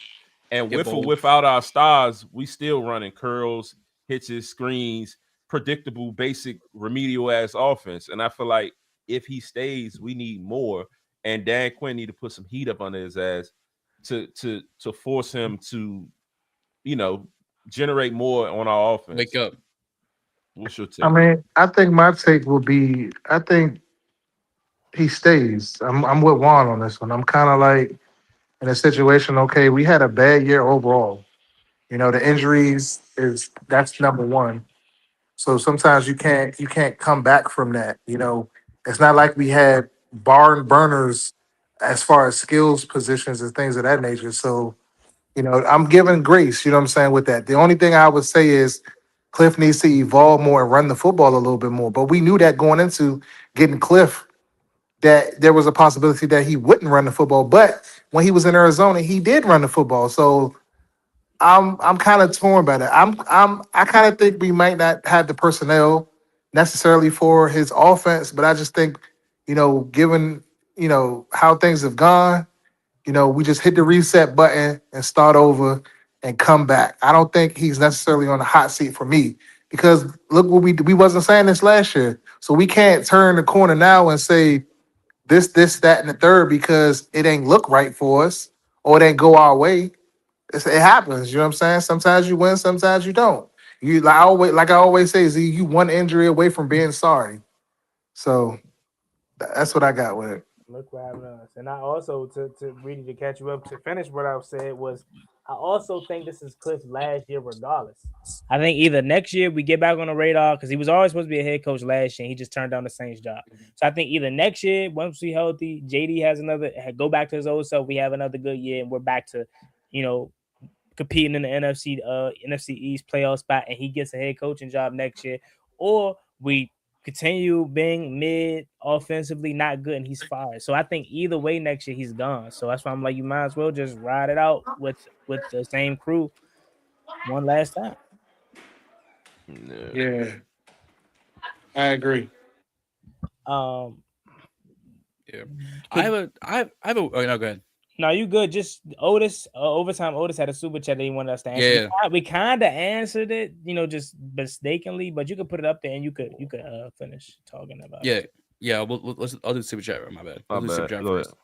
And with or without our stars, we still running curls, hitches, screens, predictable, basic, remedial ass offense. And I feel like if he stays, we need more. And Dan Quinn need to put some heat up under his ass to force him to, generate more on our offense. Wake up. What's your take? I mean, I think my take will be, I think he stays. I'm with Juan on this one. I'm kind of like in a situation, okay, we had a bad year overall. The injuries that's number one. So sometimes you can't come back from that. It's not like we had barn burners as far as skills positions and things of that nature. So, I'm giving grace, you know what I'm saying, with that. The only thing I would say is Kliff needs to evolve more and run the football a little bit more. But we knew that going into getting Kliff, that there was a possibility that he wouldn't run the football. But when he was in Arizona, he did run the football. So I'm kind of torn by that. I kind of think we might not have the personnel necessarily for his offense, but I just think, given how things have gone, we just hit the reset button and start over and come back. I don't think he's necessarily on the hot seat for me because look what we wasn't saying this last year, so we can't turn the corner now and say this, that, and the third because it ain't look right for us or it ain't go our way. It happens, you know what I'm saying? Sometimes you win, sometimes you don't. You like I always say, Z, you one injury away from being sorry. So that's what I got with it. Look what happened to us. And I also, to Reedie, to catch you up, to finish what I said was, I also think this is Kliff's last year regardless. I think either next year we get back on the radar because he was always supposed to be a head coach last year and he just turned down the Saints job. So I think either next year, once we healthy, JD has go back to his old self, we have another good year and we're back to, competing in the NFC East playoff spot and he gets a head coaching job next year. Or we continue being mid offensively, not good, and he's fired. So I think either way next year he's gone. So that's why I'm like, you might as well just ride it out with the same crew one last time. Yeah, I agree. Yeah, I have a. Oh no, go ahead. No, you good. Just Otis, overtime. Otis had a super chat that he wanted us to answer. Yeah. We kind of answered it, just mistakenly, but you could put it up there and you could finish talking about it. Yeah. I'll do the super chat. My bad. I'll do super chat Go first.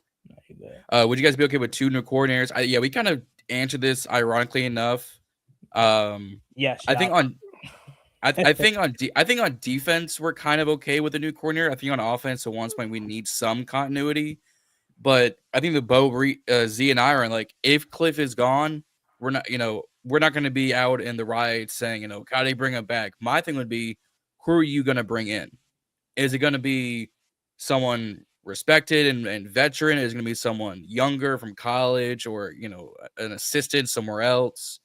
Would you guys be okay with 2 new coordinators? We kind of answered this ironically enough. Yes. I think on defense we're kind of okay with the new coordinator. I think on offense at one point we need some continuity. But I think Z and I are like, if Kliff is gone, we're not going to be out in the riots saying, how do they bring him back? My thing would be, who are you going to bring in? Is it going to be someone respected and veteran? Is it going to be someone younger from college or, an assistant somewhere else?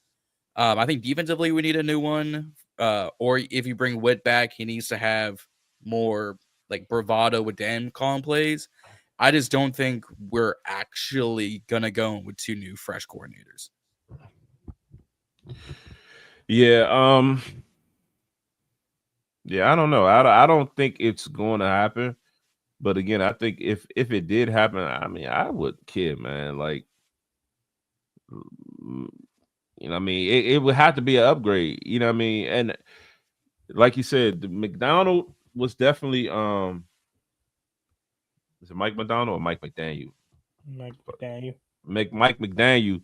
I think defensively we need a new one. Or if you bring Witt back, he needs to have more like bravado with Dan calling plays. I just don't think we're actually going to go with 2 new fresh coordinators. Yeah. I don't know. I don't think it's going to happen. But again, I think if it did happen, I mean, I would care, man. Like, it would have to be an upgrade. You know what I mean? And like you said, the McDonald was definitely is it Mike McDonald or Mike McDaniel? Mike McDaniel. Mike McDaniel.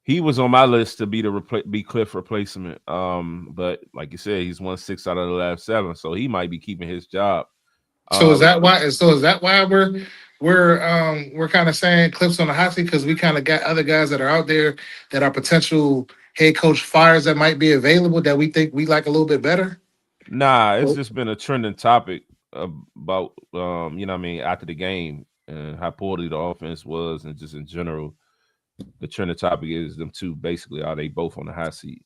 He was on my list to be Kliff replacement. But like you said, he's won 6 out of the last 7, so he might be keeping his job. So is that why? We're kind of saying Kliff's on the hot seat because we kind of got other guys that are out there that are potential head coach fires that might be available that we think we like a little bit better? Nah, it's just been a trending topic about after the game and how poorly the offense was and just in general. The trending topic is them two basically, are they both on the hot seat?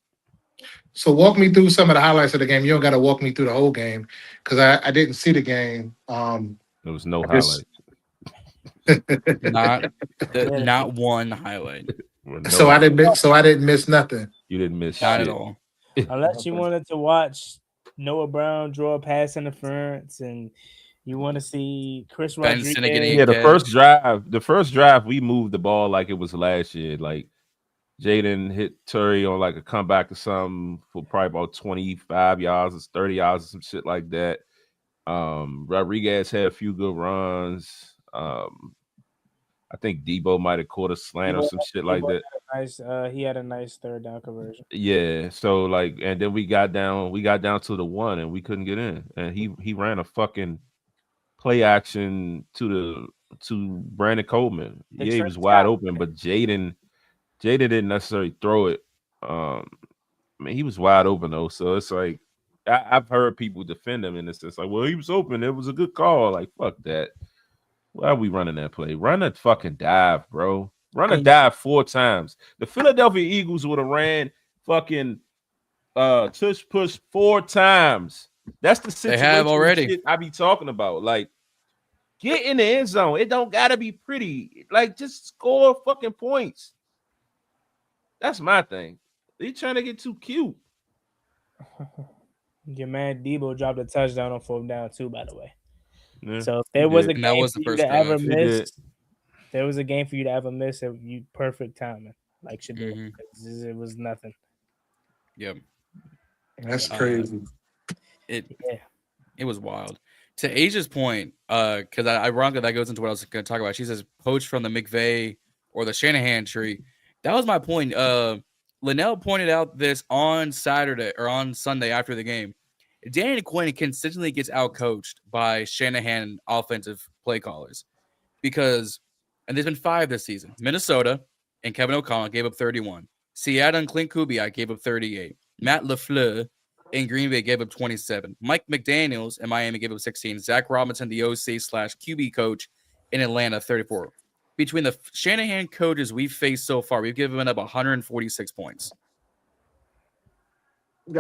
So walk me through some of the highlights of the game. You don't got to walk me through the whole game because I didn't see the game. There was no highlight. Not one highlight. So I didn't miss nothing. You didn't miss not shit. at all. Unless you wanted to watch Noah Brown draw a pass interference, and you want to see Chris Benson getting Rodriguez. a Yeah, catch. the first drive, we moved the ball like it was last year. Like Jayden hit Terry on like a comeback or something for probably about 25 yards or 30 yards or some shit like that. Rodriguez had a few good runs. I think Debo might have caught a slant or some shit like that. He had a nice third down conversion. Yeah, so like, and then we got down to the 1 and we couldn't get in. And he ran a fucking play action to Brandon Coleman. Yeah, he was wide open, but Jayden didn't necessarily throw it. I mean, he was wide open though, so it's like I've heard people defend him in this sense, like, well, he was open. It was a good call. Like, fuck that. Why are we running that play? Run a fucking dive, bro. Run a dive 4 times. The Philadelphia Eagles would have ran fucking tush push 4 times. That's the situation They have already. shit I be talking about. Like, get in the end zone. It don't gotta be pretty. Like, just score fucking points. That's my thing. They trying to get too cute. Your man Debo dropped a touchdown on 4th down too, by the way. Yeah, so if there was a And that game was for the you first to ever drive. miss, there was a game for you to ever miss. You perfect timing, like should do. It was nothing. Yep. That's crazy. It was wild. To Asia's point, because ironically that goes into what I was going to talk about. She says poached from the McVay or the Shanahan tree. That was my point. Linnell pointed out this on Saturday or on Sunday after the game. Dan Quinn consistently gets outcoached by Shanahan offensive play callers because, and there's been 5 this season. Minnesota and Kevin O'Connell gave up 31. Seattle and Clint Kubiak gave up 38. Matt LaFleur in Green Bay gave up 27. Mike McDaniels in Miami gave up 16. Zach Robinson, the OC/QB coach in Atlanta, 34. Between the Shanahan coaches we've faced so far, we've given up 146 points.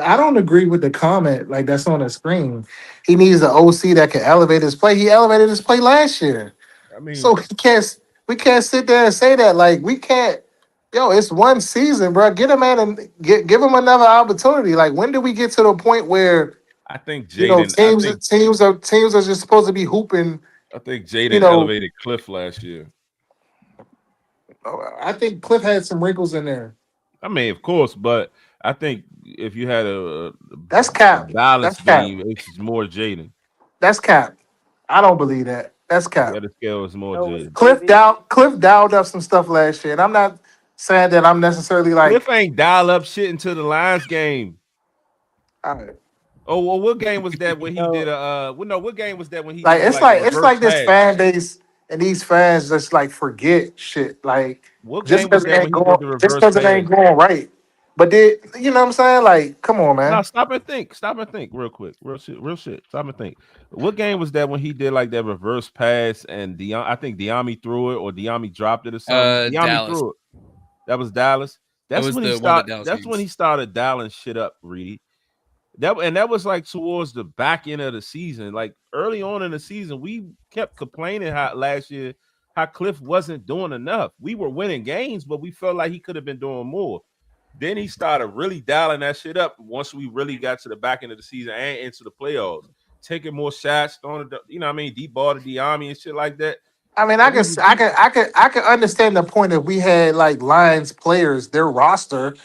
I don't agree with the comment like that's on the screen. He needs an OC that can elevate his play. He elevated his play last year. I mean, So we can't sit there and say that. Like, we can't. Yo, it's one season, bro. Get him at and give him another opportunity. Like, when do we get to the point where I think Jayden. teams are just supposed to be hooping? I think Jayden elevated Kliff last year. I think Kliff had some wrinkles in there. I mean, of course, but I think if you had a that's cap. Balanced game, it's more Jayden. That's cap. I don't believe that. That's cap. The scale is more Jayden. Kliff dialed up some stuff last year, and I'm not saying that I'm necessarily like Kliff ain't dial up shit until the Lions game. All right. Oh well, what game was that when he did what game was that when he like did, it's like this pass? fan base and these fans just like forget shit. Like what just because it ain't going right. But you know what I'm saying? Like, come on, man. No, stop and think real quick. Real shit. Stop and think. What game was that when he did like that reverse pass and I think Diami threw it or Diami dropped it or something? Diami threw it. That was Dallas. That's when he started dialing shit up, Reedie. That was like towards the back end of the season. Like early on in the season, we kept complaining last year how Kliff wasn't doing enough. We were winning games, but we felt like he could have been doing more. Then he started really dialing that shit up once we really got to the back end of the season and into the playoffs, taking more shots, throwing it, you know what I mean, deep ball to Diami and shit like that. I mean, I can understand the point if we had like Lions players, their roster.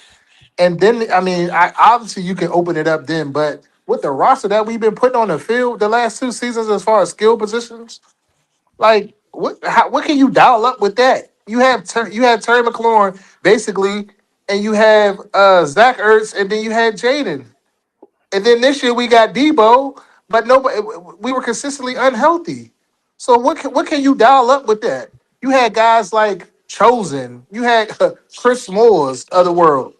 And then, I mean, obviously you can open it up then, but with the roster that we've been putting on the field the last 2 seasons as far as skill positions, like what can you dial up with that? You have Terry McLaurin basically, and you have Zach Ertz, and then you had Jayden, and then this year we got Debo, but we were consistently unhealthy. So what can you dial up with that? You had guys like Chosen, you had Chris Moore's of the world.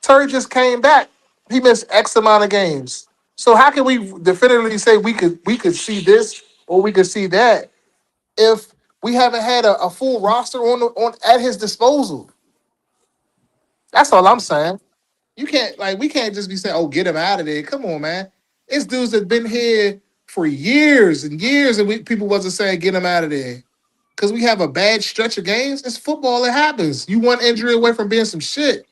Terry just came back. He missed X amount of games. So how can we definitively say we could see this or we could see that if we haven't had a full roster on at his disposal? That's all I'm saying. We can't just be saying, "Oh, get him out of there." Come on, man. It's dudes that been here for years and years, and people wasn't saying get him out of there because we have a bad stretch of games. It's football. It happens. You one injury away from being some shit.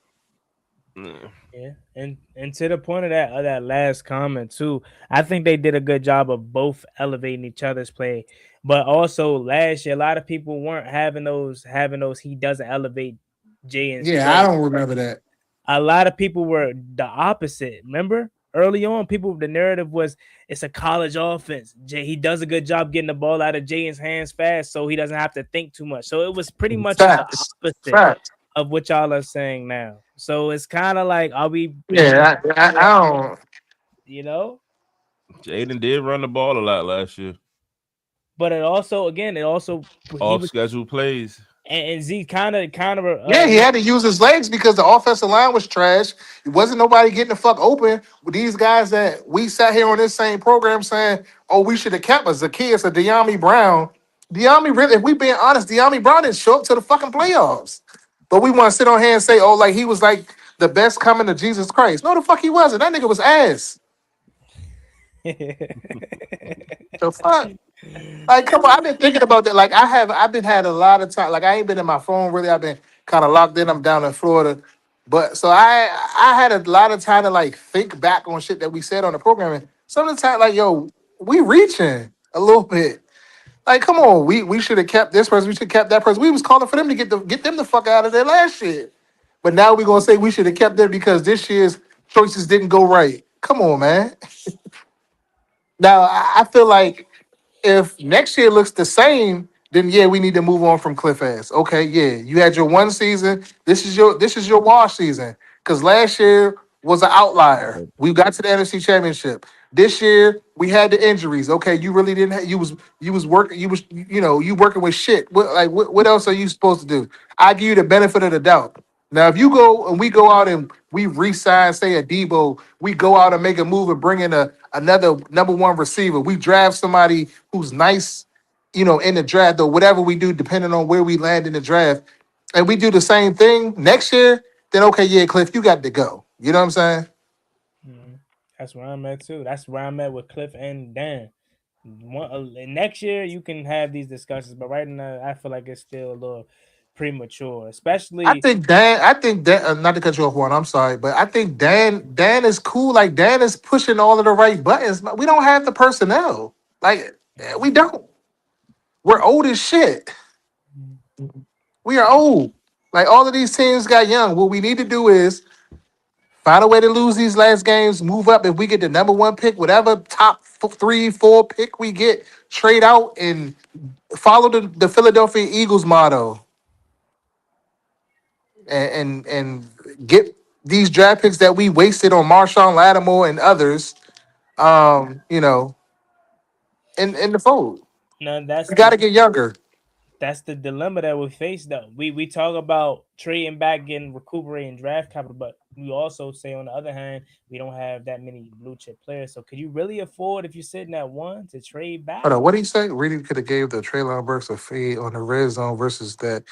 Yeah, And to the point of that last comment too, I think they did a good job of both elevating each other's play. But also last year, a lot of people weren't having those. He doesn't elevate Jaden's Yeah, I play. don't remember that. A lot of people were the opposite. Remember, early on, the narrative was it's a college offense. He does a good job getting the ball out of Jaden's hands fast, so he doesn't have to think too much. So it was pretty much the Facts. opposite Facts. of what y'all are saying now. So it's kind of like, are we being, Yeah, I don't. you know? Jayden did run the ball a lot last year. But it also he Off was schedule plays. and Z kind of Yeah, he had to use his legs because the offensive line was trash. It wasn't nobody getting the fuck open. With these guys that we sat here on this same program saying, "Oh, we should have kept a Zacchaeus, a De'Ami Brown." De'Ami, really, if we being honest, De'Ami Brown didn't show up to the fucking playoffs. But we want to sit on here and say, "Oh, like he was like the best coming to Jesus Christ." No, the fuck he wasn't. That nigga was ass. The fuck. Like, come on, I've been thinking about that. Like, I've been had a lot of time. Like, I ain't been in my phone really. I've been kind of locked in. I'm down in Florida, but so I had a lot of time to like think back on shit that we said on the program. And some of the time, like, yo, we reaching a little bit. Like, come on, we should have kept this person. We should have kept that person. We was calling for them to get them the fuck out of there last year. But now we're gonna say we should have kept them because this year's choices didn't go right. Come on, man. Now I feel like if next year looks the same, then yeah, we need to move on from Cliff ass. Okay, yeah, you had your one season. This is your wash season. Because last year was an outlier. We got to the NFC Championship. This year we had the injuries. Okay, you really didn't. You was working. You working with shit. What else are you supposed to do? I give you the benefit of the doubt. Now, if you go and we go out and we re-sign, say a Debo, we go out and make a move and bring in another number one receiver. We draft somebody who's nice, in the draft or whatever we do, depending on where we land in the draft, and we do the same thing next year, then okay, yeah, Cliff, you got to go. You know what I'm saying? Mhm. That's where I'm at too. That's where I'm at with Cliff and Dan. Next year you can have these discussions, but right now I feel like it's still a little premature, I especially. think Dan. I think Dan. Not to cut you off, one. I'm sorry, but I think Dan. Dan is cool. Like Dan is pushing all of the right buttons. But we don't have the personnel. Like we don't. We're old as shit. We are old. Like all of these teams got young. What we need to do is find a way to lose these last games, move up. If we get the number one pick, whatever top 3, 4 pick we get, trade out and follow the Philadelphia Eagles motto and get these draft picks that we wasted on Marshawn Lattimore and others, in the fold. No, that's We got to the get younger. that's the dilemma that we face though. We talk about trading back, getting recuperating draft capital, but we also say on the other hand, we don't have that many blue chip players. So could you really afford, if you're sitting at one, to trade back? Hold on, what did he say? Reedie could have gave the Traylon Burks a fade on the red zone versus that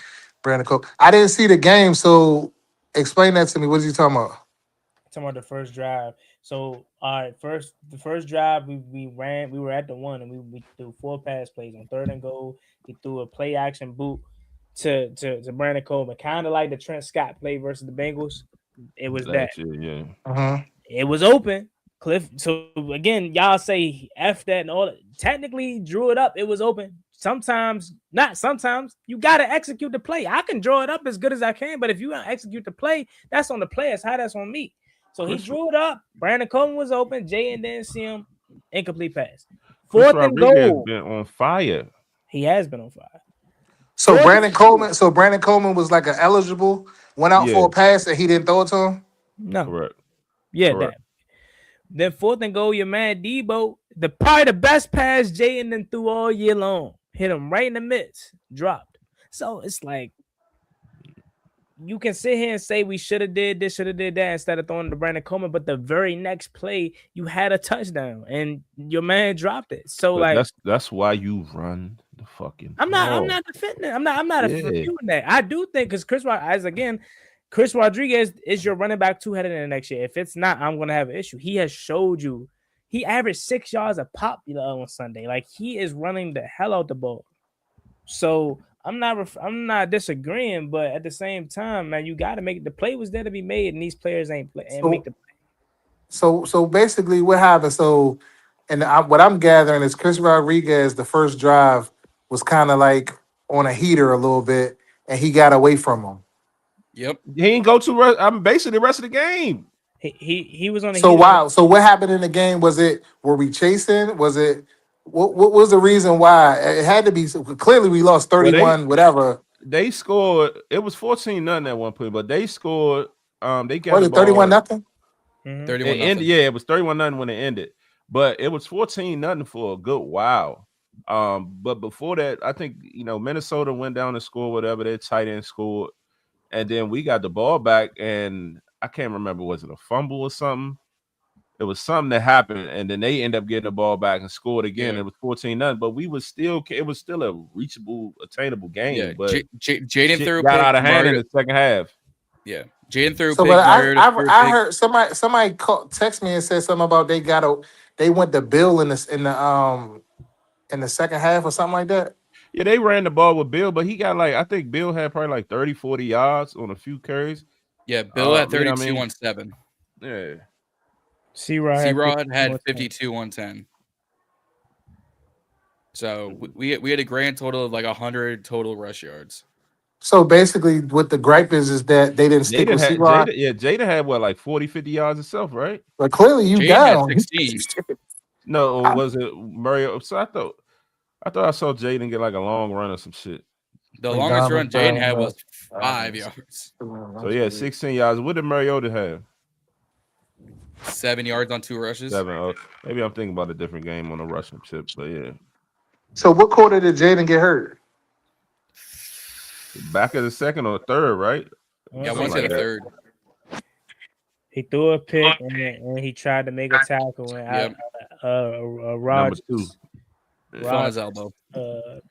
Brandon Cook. I didn't see the game, so explain that to me. What is he talking about? Talking about the first drive. So all right, the first drive we ran, we were at the one and we threw 4 pass plays on 3rd and goal. He threw a play action boot to Brandon Coleman, kind of like the Trent Scott play versus the Bengals. It was that. Last year, yeah. Uh-huh. It was open. Cliff. So again, y'all say F that and all that. Technically drew it up. It was open. Sometimes, not sometimes, you gotta execute the play. I can draw it up as good as I can, but if you don't execute the play, that's on the players. How that's on me. So he drew it up. Brandon Coleman was open. Jayden didn't see him. Incomplete pass. Chris 4th and Rodriguez goal. been on fire. He has been on fire. So 4th Brandon and Coleman. So Brandon Coleman was like an eligible, went out Yeah. for a pass and he didn't throw it to him. No. Correct. Yeah, Correct. that. Then 4th and goal, your man Debo, probably the best pass Jayden then threw all year long. Hit him right in the midst, dropped. So it's like you can sit here and say we should have did this, should have did that instead of throwing to Brandon Coleman, but the very next play you had a touchdown and your man dropped it. So But like that's why you run the fucking. I'm not defending it. I'm not refuting that. I do think because Chris Rodriguez is your running back 2 headed in the next year. If it's not, I'm gonna have an issue. He has showed you he averaged 6 yards a pop on Sunday. Like he is running the hell out the ball. So I'm not disagreeing, but at the same time, man, you got to make the play was there to be made, and these players ain't play and make the play. So basically, what happened? So, what I'm gathering is Chris Rodriguez, the first drive was kind of like on a heater a little bit, and he got away from him. Yep. He ain't go to. I'm basically the rest of the game. He was on a So heater. wow. So what happened in the game? Were we chasing? Was it what was the reason why? It had to be clearly we lost 31, whatever. They scored. It was 14-0 at one point, but they scored. They got Was the it ball. 31-0? 31 It ended, yeah, it was 31-0 when it ended, but it was 14-0 for a good while. But before that, I think Minnesota went down and scored whatever their tight end scored, and then we got the ball back, and I can't remember, was it a fumble or something? It was something that happened, and then they end up getting the ball back and scored again. Yeah. It was 14-0, but it was still a reachable, attainable game. Yeah. But Jayden threw a got pick, out of hand in Mario- the second half. Yeah. Jayden threw a So, pick. but Mario threw a I pick. heard somebody text me and said something about they went to Bill in the second half or something like that. Yeah, they ran the ball with Bill, but he got I think Bill had probably 30, 40 yards on a few carries. Yeah, Bill had you know 32 what I mean? on 7. Yeah. C-Rod had 52 on 10. So we had a grand total of 100 total rush yards. So basically, what the gripe is that they didn't stick with C-Rod. Jayden had 40, 50 yards himself, right? But clearly you Jayden down. had 16. No, or was it Mario? So I thought I saw Jayden get a long run or some shit. The longest run Jayden had was 5 yards. So yeah, 16 yards. What did Mariota have? 7 yards on 2 rushes. 7. Oh, maybe I'm thinking about a different game on a rushing chip, but yeah. So what quarter did Jayden get hurt? Back of the second or third, right? Yeah, I want to say the third. He threw a pick and he tried to make a tackle and Rogers Number 2. On his elbow. But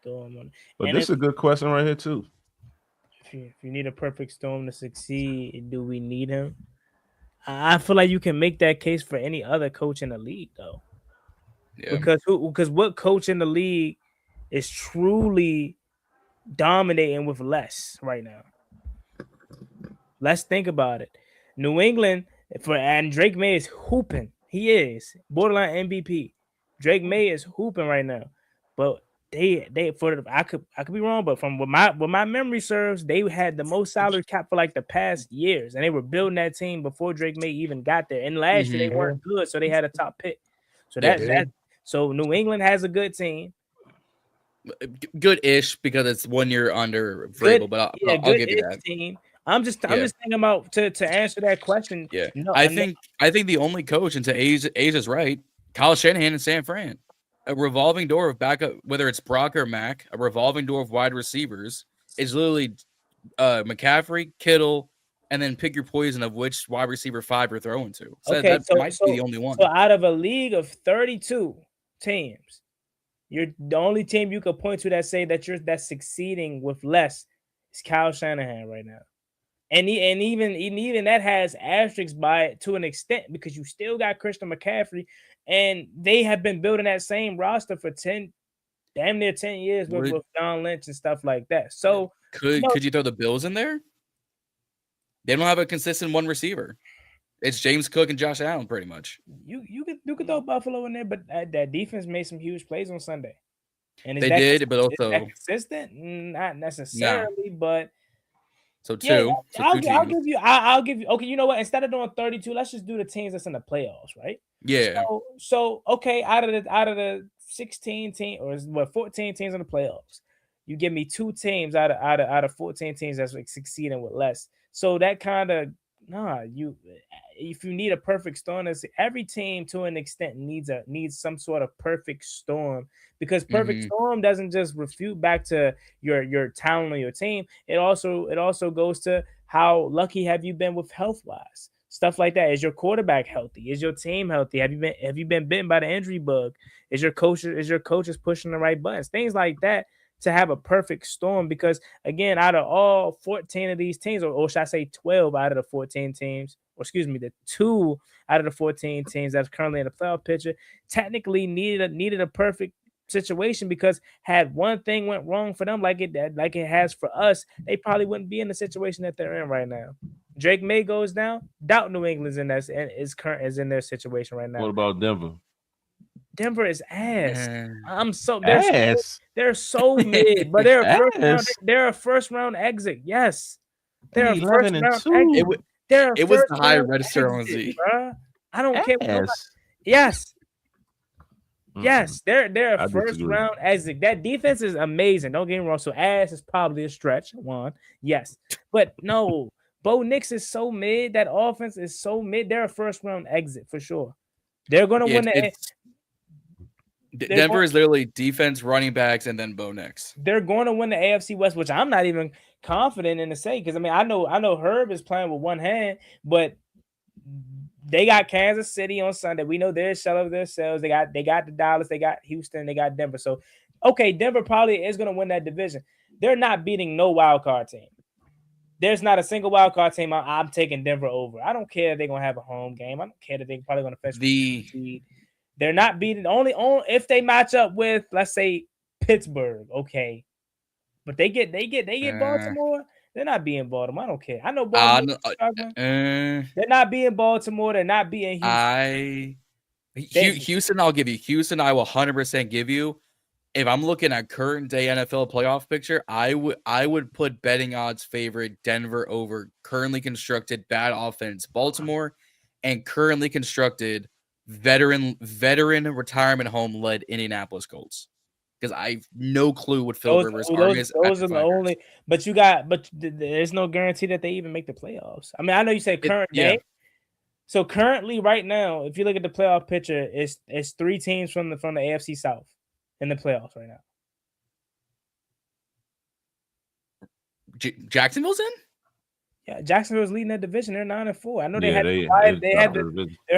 this is a good question right here too. If you need a perfect storm to succeed, do we need him? I feel like you can make that case for any other coach in the league, though. Yeah. Because what coach in the league is truly dominating with less right now? Let's think about it. New England and Drake May is hooping. He is borderline MVP. Drake May is hooping right now, but I could be wrong, but from what my memory serves, they had the most salary cap for the past years, and they were building that team before Drake May even got there. And last year they weren't good, so they had a top pick. So so New England has a good team. Good-ish because it's 1 year under Vrabel, but I'll give you that. Team. I'm just thinking about to answer that question. Yeah, I think the only coach, and to Asia's right, Kyle Shanahan and San Fran, a revolving door of backup, whether it's Brock or Mac, a revolving door of wide receivers is literally McCaffrey, Kittle, and then pick your poison of which wide receiver 5 you're throwing to. So that might be the only one. So out of a league of 32 teams, you're the only team you could point to that say that's succeeding with less is Kyle Shanahan right now. And even that has asterisks by it to an extent because you still got Christian McCaffrey, and they have been building that same roster for damn near 10 years with John Lynch and stuff like that. So could you throw the Bills in there? They don't have a consistent one receiver. It's James Cook and Josh Allen, pretty much. You could throw Buffalo in there, but that defense made some huge plays on Sunday. And they did, but also is that consistent, not necessarily, but. So two. I'll give you. Okay, you know what? Instead of doing 32, let's just do the teams that's in the playoffs, right? Yeah. So okay, out of the 16 teams or 14 teams in the playoffs, you give me 2 teams out of 14 teams that's succeeding with less. So that kind of if you need a perfect storm, every team to an extent needs some sort of perfect storm, because perfect storm doesn't just refute back to your talent on your team. It also goes to how lucky have you been with health wise, stuff like that. Is your quarterback healthy? Is your team healthy? Have you been bitten by the injury bug? Is your coaches pushing the right buttons? Things like that. To have a perfect storm, because again, out of all 14 of these teams, or should I say 12 out of the 14 teams, or excuse me, the 2 out of the 14 teams that's currently in the playoff picture, technically needed a perfect situation, because had one thing went wrong for them like it has for us, they probably wouldn't be in the situation that they're in right now. Drake May goes down. Doubt New England's in that is in their situation right What now. about Denver? Denver is ass. Man. Ass. They're so mid, but they're a first round. Ass. They're a first round exit. Yes, they're a They first 11-2. round exit. They're a It was first the high round register on exit, Z. bruh. I don't care. What nobody- Ass. Yes, yes, they're I a first disagree. round exit. That defense is amazing. Don't get me wrong. So ass is probably a stretch. One, yes, but no. Bo Nix is so mid. That offense is so mid. They're a first round exit for sure. They're gonna Yeah, win the. Denver is literally defense, running backs, and then Bo Nix. They're going to win the AFC West, which I'm not even confident in to say because I mean I know Herb is playing with one hand, but they got Kansas City on Sunday. We know they're a shell of themselves. They got the Dallas, they got Houston, they got Denver. So okay, Denver probably is going to win that division. They're not beating no wild card team. There's not a single wild card team I'm taking Denver over. I don't care if they're going to have a home game. I don't care that they're probably going to fetch the seed. They're not beating only if they match up with, let's say, Pittsburgh, okay. But they get Baltimore. They're not beating Baltimore. I don't care. I know Baltimore. They're not beating Baltimore. They're not beating Houston. Houston, I'll give you. Houston, I will 100% give you. If I'm looking at current day NFL playoff picture, I would put betting odds favorite Denver over currently constructed bad offense Baltimore and currently constructed veteran retirement home led Indianapolis Colts. Because I have no clue what Phil Rivers is. Those are the only, but there's no guarantee that they even make the playoffs. I mean, I know you said current day. So currently, right now, if you look at the playoff picture, it's 3 teams from the AFC South in the playoffs right now. Jacksonville's in? Yeah, Jacksonville's leading that division. They're 9-4. I know they're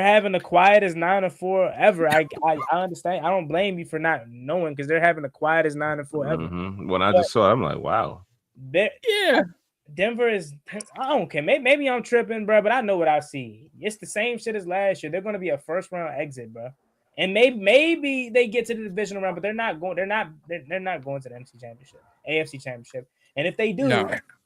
having the quietest 9-4 ever. I understand. I don't blame you for not knowing because they're having the quietest 9-4 ever. When I just saw it, I'm like, wow. Denver is. I don't care. Maybe I'm tripping, bro, but I know what I see. It's the same shit as last year. They're going to be a first round exit, bro. And maybe they get to the divisional round, but they're not going. They're not going to the AFC Championship. And if they do,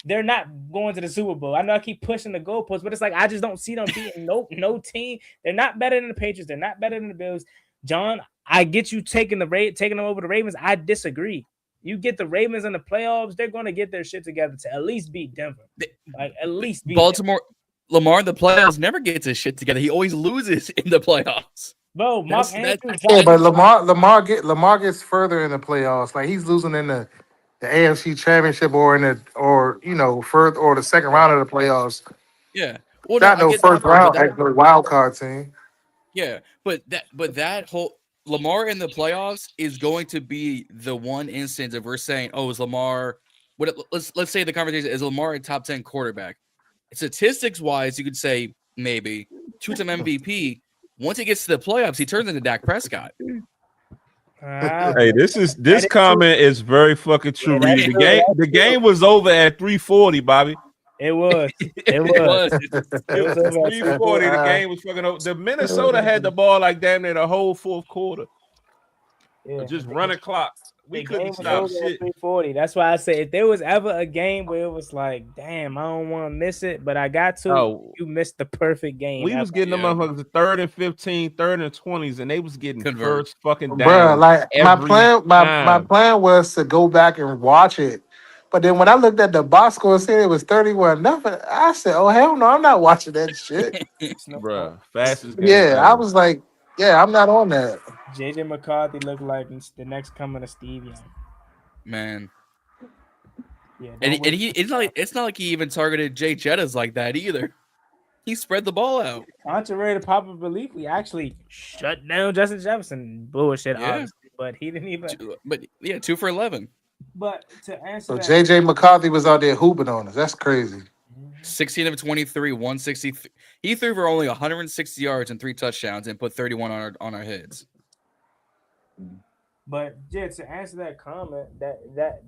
they're not going to the Super Bowl. I know I keep pushing the goalposts, but it's like I just don't see them beating no team. They're not better than the Patriots. They're not better than the Bills. John, I get you taking them over the Ravens. I disagree. You get the Ravens in the playoffs, they're going to get their shit together to at least beat Denver. Like at least beat Baltimore. Denver. Lamar in the playoffs never gets his shit together. He always loses in the playoffs. Bro, but Lamar gets further in the playoffs. Like he's losing in the AFC Championship or further or the second round of the playoffs. Yeah, well, not no first round, no wild card team. Yeah, but that whole Lamar in the playoffs is going to be the one instance if we're saying, oh, is Lamar? Let's say the conversation is Lamar a top 10 quarterback. Statistics wise, you could say maybe 2-time MVP. Once he gets to the playoffs, he turns into Dak Prescott. Hey, this comment is very fucking true. The game was over at 3:40, Bobby. It was. It was at 3:40. The game was fucking over. The Minnesota had the ball like damn near the whole fourth quarter. Yeah, just running clock. We couldn't stop shit. 3:40. That's why I say if there was ever a game where it was like, damn, I don't want to miss it, but I got to. You missed the perfect game. We was getting them motherfuckers 3rd and 15, 3rd and 20s, and they was getting first fucking down. Bruh, like my plan was to go back and watch it. But then when I looked at the box score and said it was 31-0, I said, oh hell no, I'm not watching that shit. Bruh, fastest game. Yeah, I was like, yeah, I'm not on that. JJ McCarthy looked like the next coming of Steve Young. Man. Yeah, and it's not like he even targeted Jay Jettas like that either. He spread the ball out. Contrary to popular belief, we actually shut down Justin Jefferson. Bullshit, obviously, but he didn't even. But yeah, 2 for 11. But to answer, so JJ McCarthy was out there hooping on us. That's crazy. 16 of 23, 163. He threw for only 160 yards and 3 touchdowns and put 31 on our heads. But yeah, to answer that comment, that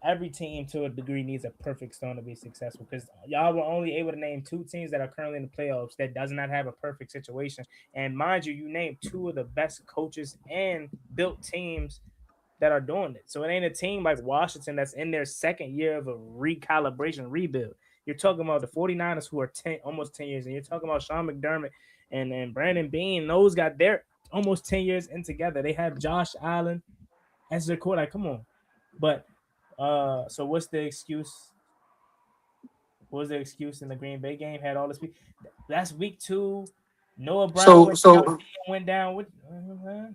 every team to a degree needs a perfect storm to be successful because y'all were only able to name 2 teams that are currently in the playoffs that does not have a perfect situation. And mind you, you named 2 of the best coaches and built teams that are doing it. So it ain't a team like Washington that's in their second year of a recalibration rebuild. You're talking about the 49ers who are almost 10 years, and you're talking about Sean McDermott and Brandon Beane. Those got their almost 10 years in together. They have Josh Allen as their quarterback. Come on. But so what's the excuse? What was the excuse in the Green Bay game? Had all this. That's week 2. Noah Brown went down.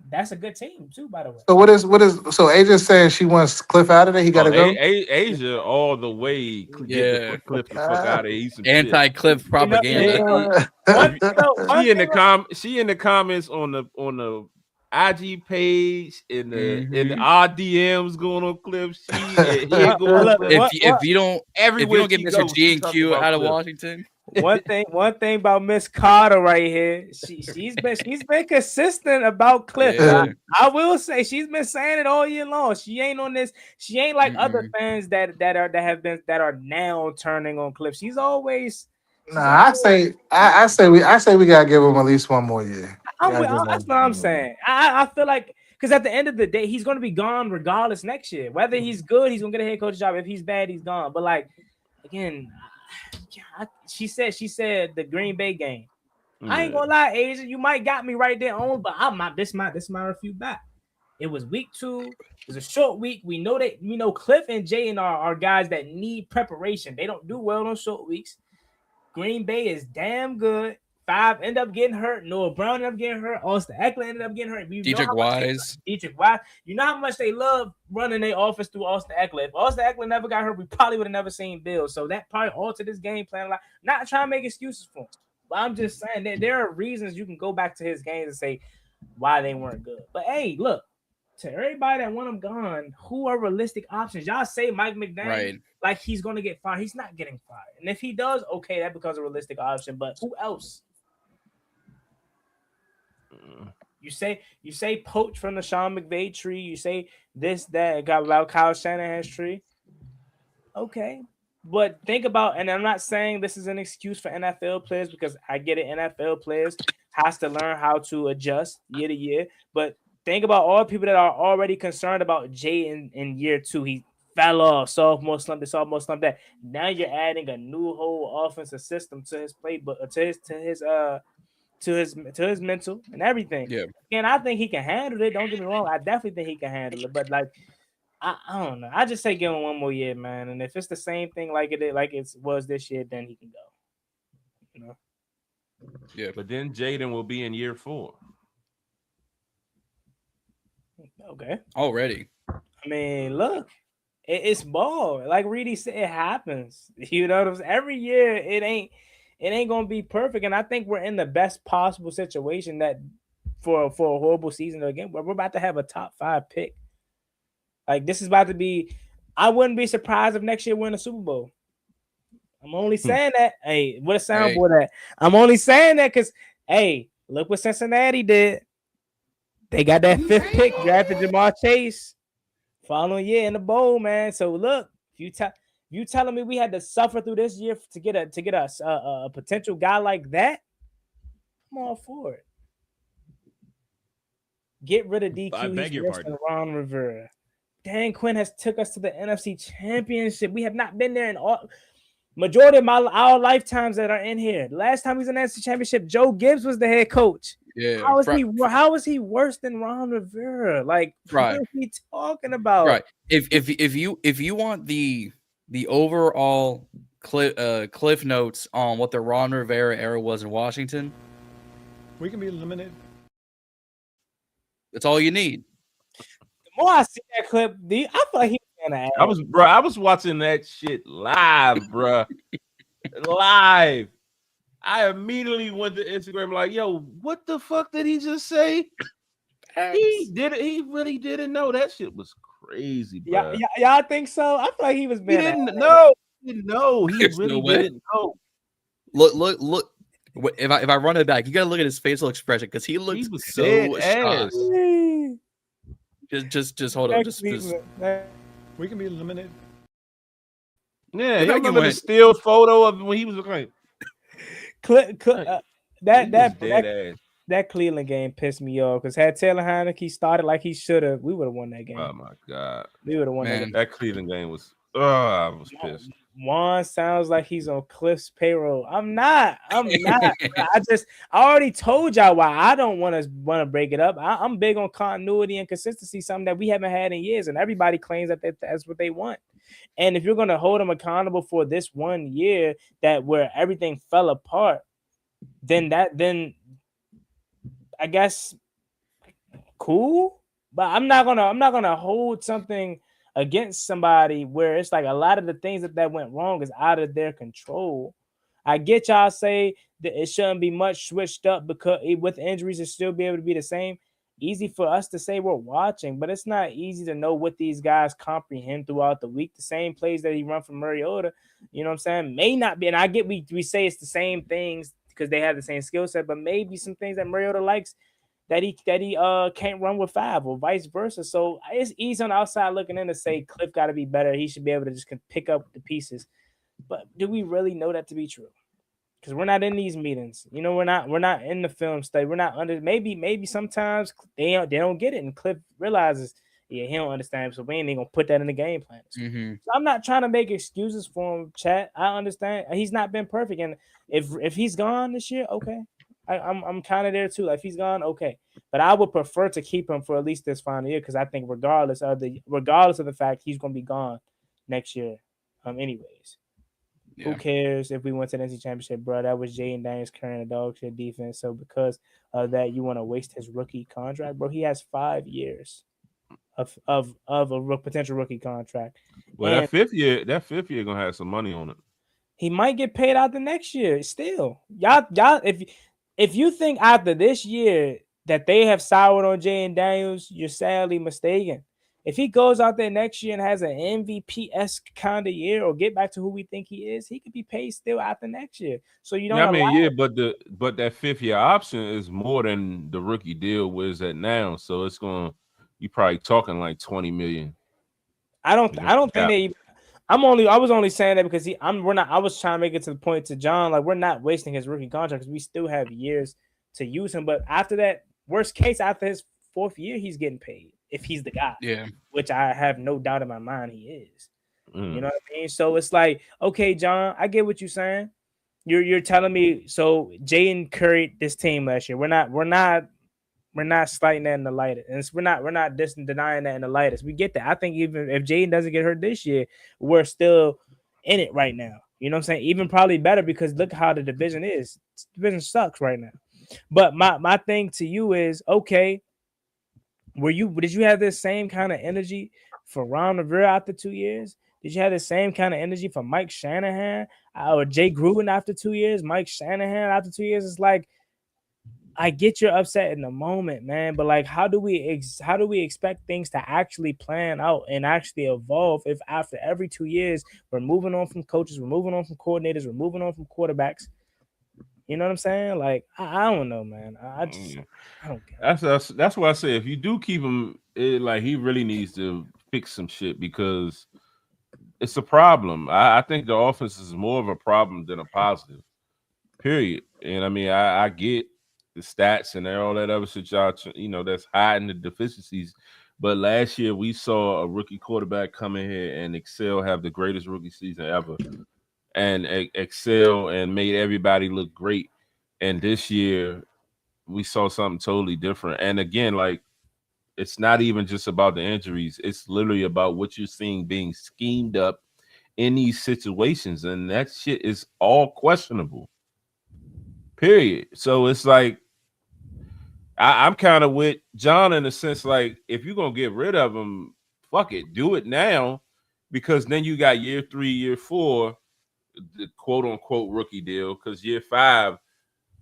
That's a good team too, by the way. So so Asia's saying she wants Kliff out of there. He got to go. Asia all the way. Get Kliff the fuck out of here. Anti-Kliff propaganda. She in the comments on the IG page in the RDMs going on Kliff. If you don't get Mr. G and Q out of Washington. One thing about Miss Carter right here, she's been consistent about Kliff. Yeah. I will say she's been saying it all year long. She ain't on this. She ain't like other fans that are now turning on Kliff. She's always. I say we gotta give him at least one more year. That's what I'm saying. I feel like because at the end of the day, he's going to be gone regardless next year. Whether he's good, he's going to get a head coach job. If he's bad, he's gone. But like again. She said the Green Bay game. I ain't gonna lie, Asia. You might got me right there on, but this my refute back. It was week 2. It was a short week. We know Kliff and Jayden are guys that need preparation. They don't do well on short weeks. Green Bay is damn good. 5 end up getting hurt. Noah Brown ended up getting hurt. Austin Eckler ended up getting hurt. Dietrich Wise. You know how much they love running their offense through Austin Eckler. If Austin Eckler never got hurt, we probably would have never seen Bill. So that probably altered this game plan a lot. Not trying to make excuses for him, but I'm just saying that there are reasons you can go back to his games and say why they weren't good. But hey, look, to everybody that want him gone, who are realistic options? Y'all say Mike McDaniel, like he's going to get fired. He's not getting fired. And if he does, okay, that becomes a realistic option. But who else? You say poach from the Sean McVay tree. You say this, that, got about Kyle Shanahan's tree. Okay. But think about, and I'm not saying this is an excuse for NFL players because I get it. NFL players has to learn how to adjust year to year. But think about all the people that are already concerned about Jay in year 2. He fell off, sophomore slump, that. Now you're adding a new whole offensive system to his playbook, to his mental and everything. Yeah. And I think he can handle it. Don't get me wrong. I definitely think he can handle it. But like, I don't know. I just say give him one more year, man. And if it's the same thing like it was this year, then he can go. You know. Yeah. But then Jayden will be in year 4. Okay. Already. I mean, look, it's ball. Like Reedie said, it happens. You know what I'm saying? Every year, it ain't gonna be perfect, and I think we're in the best possible situation that for a horrible season again. We're about to have a top 5 pick. Like this is about to be. I wouldn't be surprised if next year we're in the Super Bowl. I'm only saying that. Hey, what a soundboard at? I'm only saying that because hey, look what Cincinnati did. They got that 5th pick, drafted Jamar Chase. Following year in the bowl, man. So look, you telling me we had to suffer through this year to get a potential guy like that? I'm all for it. Get rid of DQ. He's worse than Ron Rivera. Dan Quinn has took us to the NFC Championship. We have not been there in all majority of our lifetimes that are in here. The last time he was in the NFC Championship, Joe Gibbs was the head coach. Yeah. How is he worse than Ron Rivera? Like, what are we talking about? Right. If you want the overall Kliff notes on what the Ron Rivera era was in Washington, we can be eliminated. That's all you need. The more I see that clip, I feel like he's gonna. I was watching that shit live, bro. Live. I immediately went to Instagram like, yo, what the fuck did he just say? He did it. He really didn't know. That shit was crazy, bro. Y'all think so? I feel like he was being. He didn't know. He didn't know. He really didn't know. Look. If I run it back, you gotta look at his facial expression because he looks so shocked. Just hold on. Just we can be eliminated. Yeah, you remember the still photo of when he was like. That Cleveland game pissed me off because had Taylor Heineke started like he should have, we would have won that game. Oh my god, we would have won that game. That Cleveland game was Oh, I was pissed. Juan sounds like he's on Kliff's payroll. I'm not. I already told y'all why I don't want to break it up. I'm big on continuity and consistency, something that we haven't had in years, and everybody claims that that's what they want. And if you're gonna hold them accountable for this 1 year that where everything fell apart, then I guess cool. But I'm not gonna hold something against somebody where it's like a lot of the things that went wrong is out of their control. I get y'all say that it shouldn't be much switched up because with injuries it still be able to be the same. Easy for us to say we're watching, but it's not easy to know what these guys comprehend throughout the week. The same plays that he run from Mariota, you know what I'm saying, may not be. And I get we say it's the same things because they have the same skill set, but maybe some things that Mariota likes that he can't run with 5 or vice versa. So it's easy on the outside looking in to say Kliff got to be better. He should be able to just pick up the pieces. But do we really know that to be true? Because we're not in these meetings. You know, we're not in the film study. We're not under. Maybe sometimes they don't get it, and Kliff realizes, yeah, he don't understand. So we ain't even gonna put that in the game plan. Mm-hmm. So I'm not trying to make excuses for him, chat. I understand he's not been perfect, and if he's gone this year, okay. I'm kind of there too. Like if he's gone, okay. But I would prefer to keep him for at least this final year because I think regardless of the fact he's gonna be gone next year, anyways. Yeah. Who cares if we went to the NC Championship, bro? That was Jayden Daniels carrying a dog shit defense. So because of that, you want to waste his rookie contract, bro? He has 5 years of a potential rookie contract. Well, and that fifth year gonna have some money on it. He might get paid out the next year. Still, y'all, if you think after this year that they have soured on Jayden Daniels, you're sadly mistaken. If he goes out there next year and has an MVP-esque kind of year or get back to who we think he is, he could be paid still after next year. So you don't. But that 5th year option is more than the rookie deal was at now. So it's you probably talking like $20 million. I don't think they. I was only saying that because I was trying to make it to the point to John, like we're not wasting his rookie contract because we still have years to use him. But after that, worst case, after his 4th year, he's getting paid if he's the guy. Yeah. Which I have no doubt in my mind he is. You know what I mean? So it's like, okay, John, I get what you're saying. You're telling me so Jayden carried this team last year. We're not slighting that in the lightest. And we're not denying that in the lightest. We get that. I think even if Jayden doesn't get hurt this year, we're still in it right now. You know what I'm saying? Even probably better because look how the division is. The division sucks right now. But my thing to you is, okay, did you have this same kind of energy for Ron Rivera after 2 years? Did you have the same kind of energy for Mike Shanahan or Jay Gruden after 2 years? Mike Shanahan after 2 years? It's like, I get you're upset in the moment, man, but like, how do we expect things to actually plan out and actually evolve if after every 2 years we're moving on from coaches, we're moving on from coordinators, we're moving on from quarterbacks? You know what I'm saying? Like, I don't know, man. I don't care. That's why I say if you do keep him, like he really needs to fix some shit because it's a problem. I think the offense is more of a problem than a positive. Period. And I mean, I get the stats and all that other shit, y'all, that's hiding the deficiencies. But last year we saw a rookie quarterback come in here and excel, have the greatest rookie season ever, and excel and made everybody look great. And this year we saw something totally different. And again, like it's not even just about the injuries; it's literally about what you're seeing being schemed up in these situations, and that shit is all questionable. Period. So it's like I'm kind of with John in the sense, like, if you're gonna get rid of him, fuck it, do it now, because then you got year 3, year 4, the quote unquote rookie deal, because year 5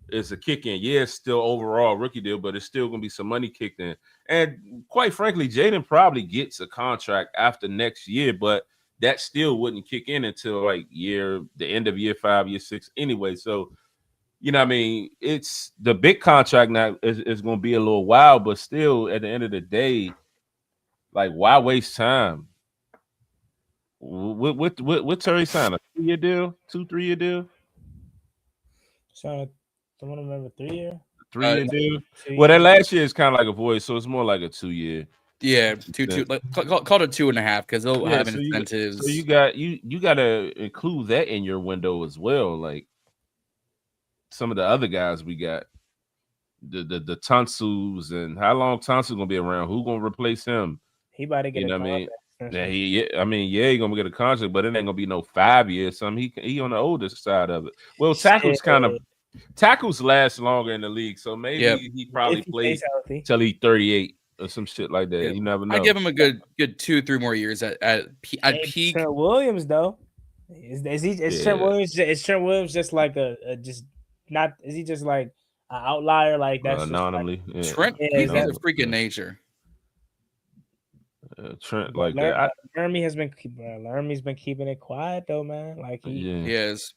is a kick in. Yeah, it's still overall rookie deal, but it's still gonna be some money kicked in. And quite frankly, Jayden probably gets a contract after next year, but that still wouldn't kick in until like the end of year 5, year 6 anyway. So you know what I mean? It's the big contract now is going to be a little wild, but still at the end of the day, like, why waste time? What Terry signed? A 3-year deal? 2-3-year deal? So I don't remember 3 year. 3-year deal. Well, that last year is kind of like a void, so it's more like a 2-year. Yeah, two. Like, call it 2.5 because they'll have incentives. So you got to include that in your window as well. Like some of the other guys we got, the Tonsils, and how long Tonsil gonna be around? Who gonna replace him? He about to get You know a what I mean? contract. He gonna get a contract, but it ain't gonna be no 5 years. Something he on the older side of it. Well, tackles last longer in the league, so maybe he probably plays till he's 38 or some shit like that. You never know. I give him a good 2-3 more years at peak. Trent Williams though, is Trent Williams? Is Trent Williams just like a just not? Is he just like an outlier? Like that's anonymously. Trent, he's a freak of nature. Trent like that. Laramie's been keeping it quiet though, man. Like he is.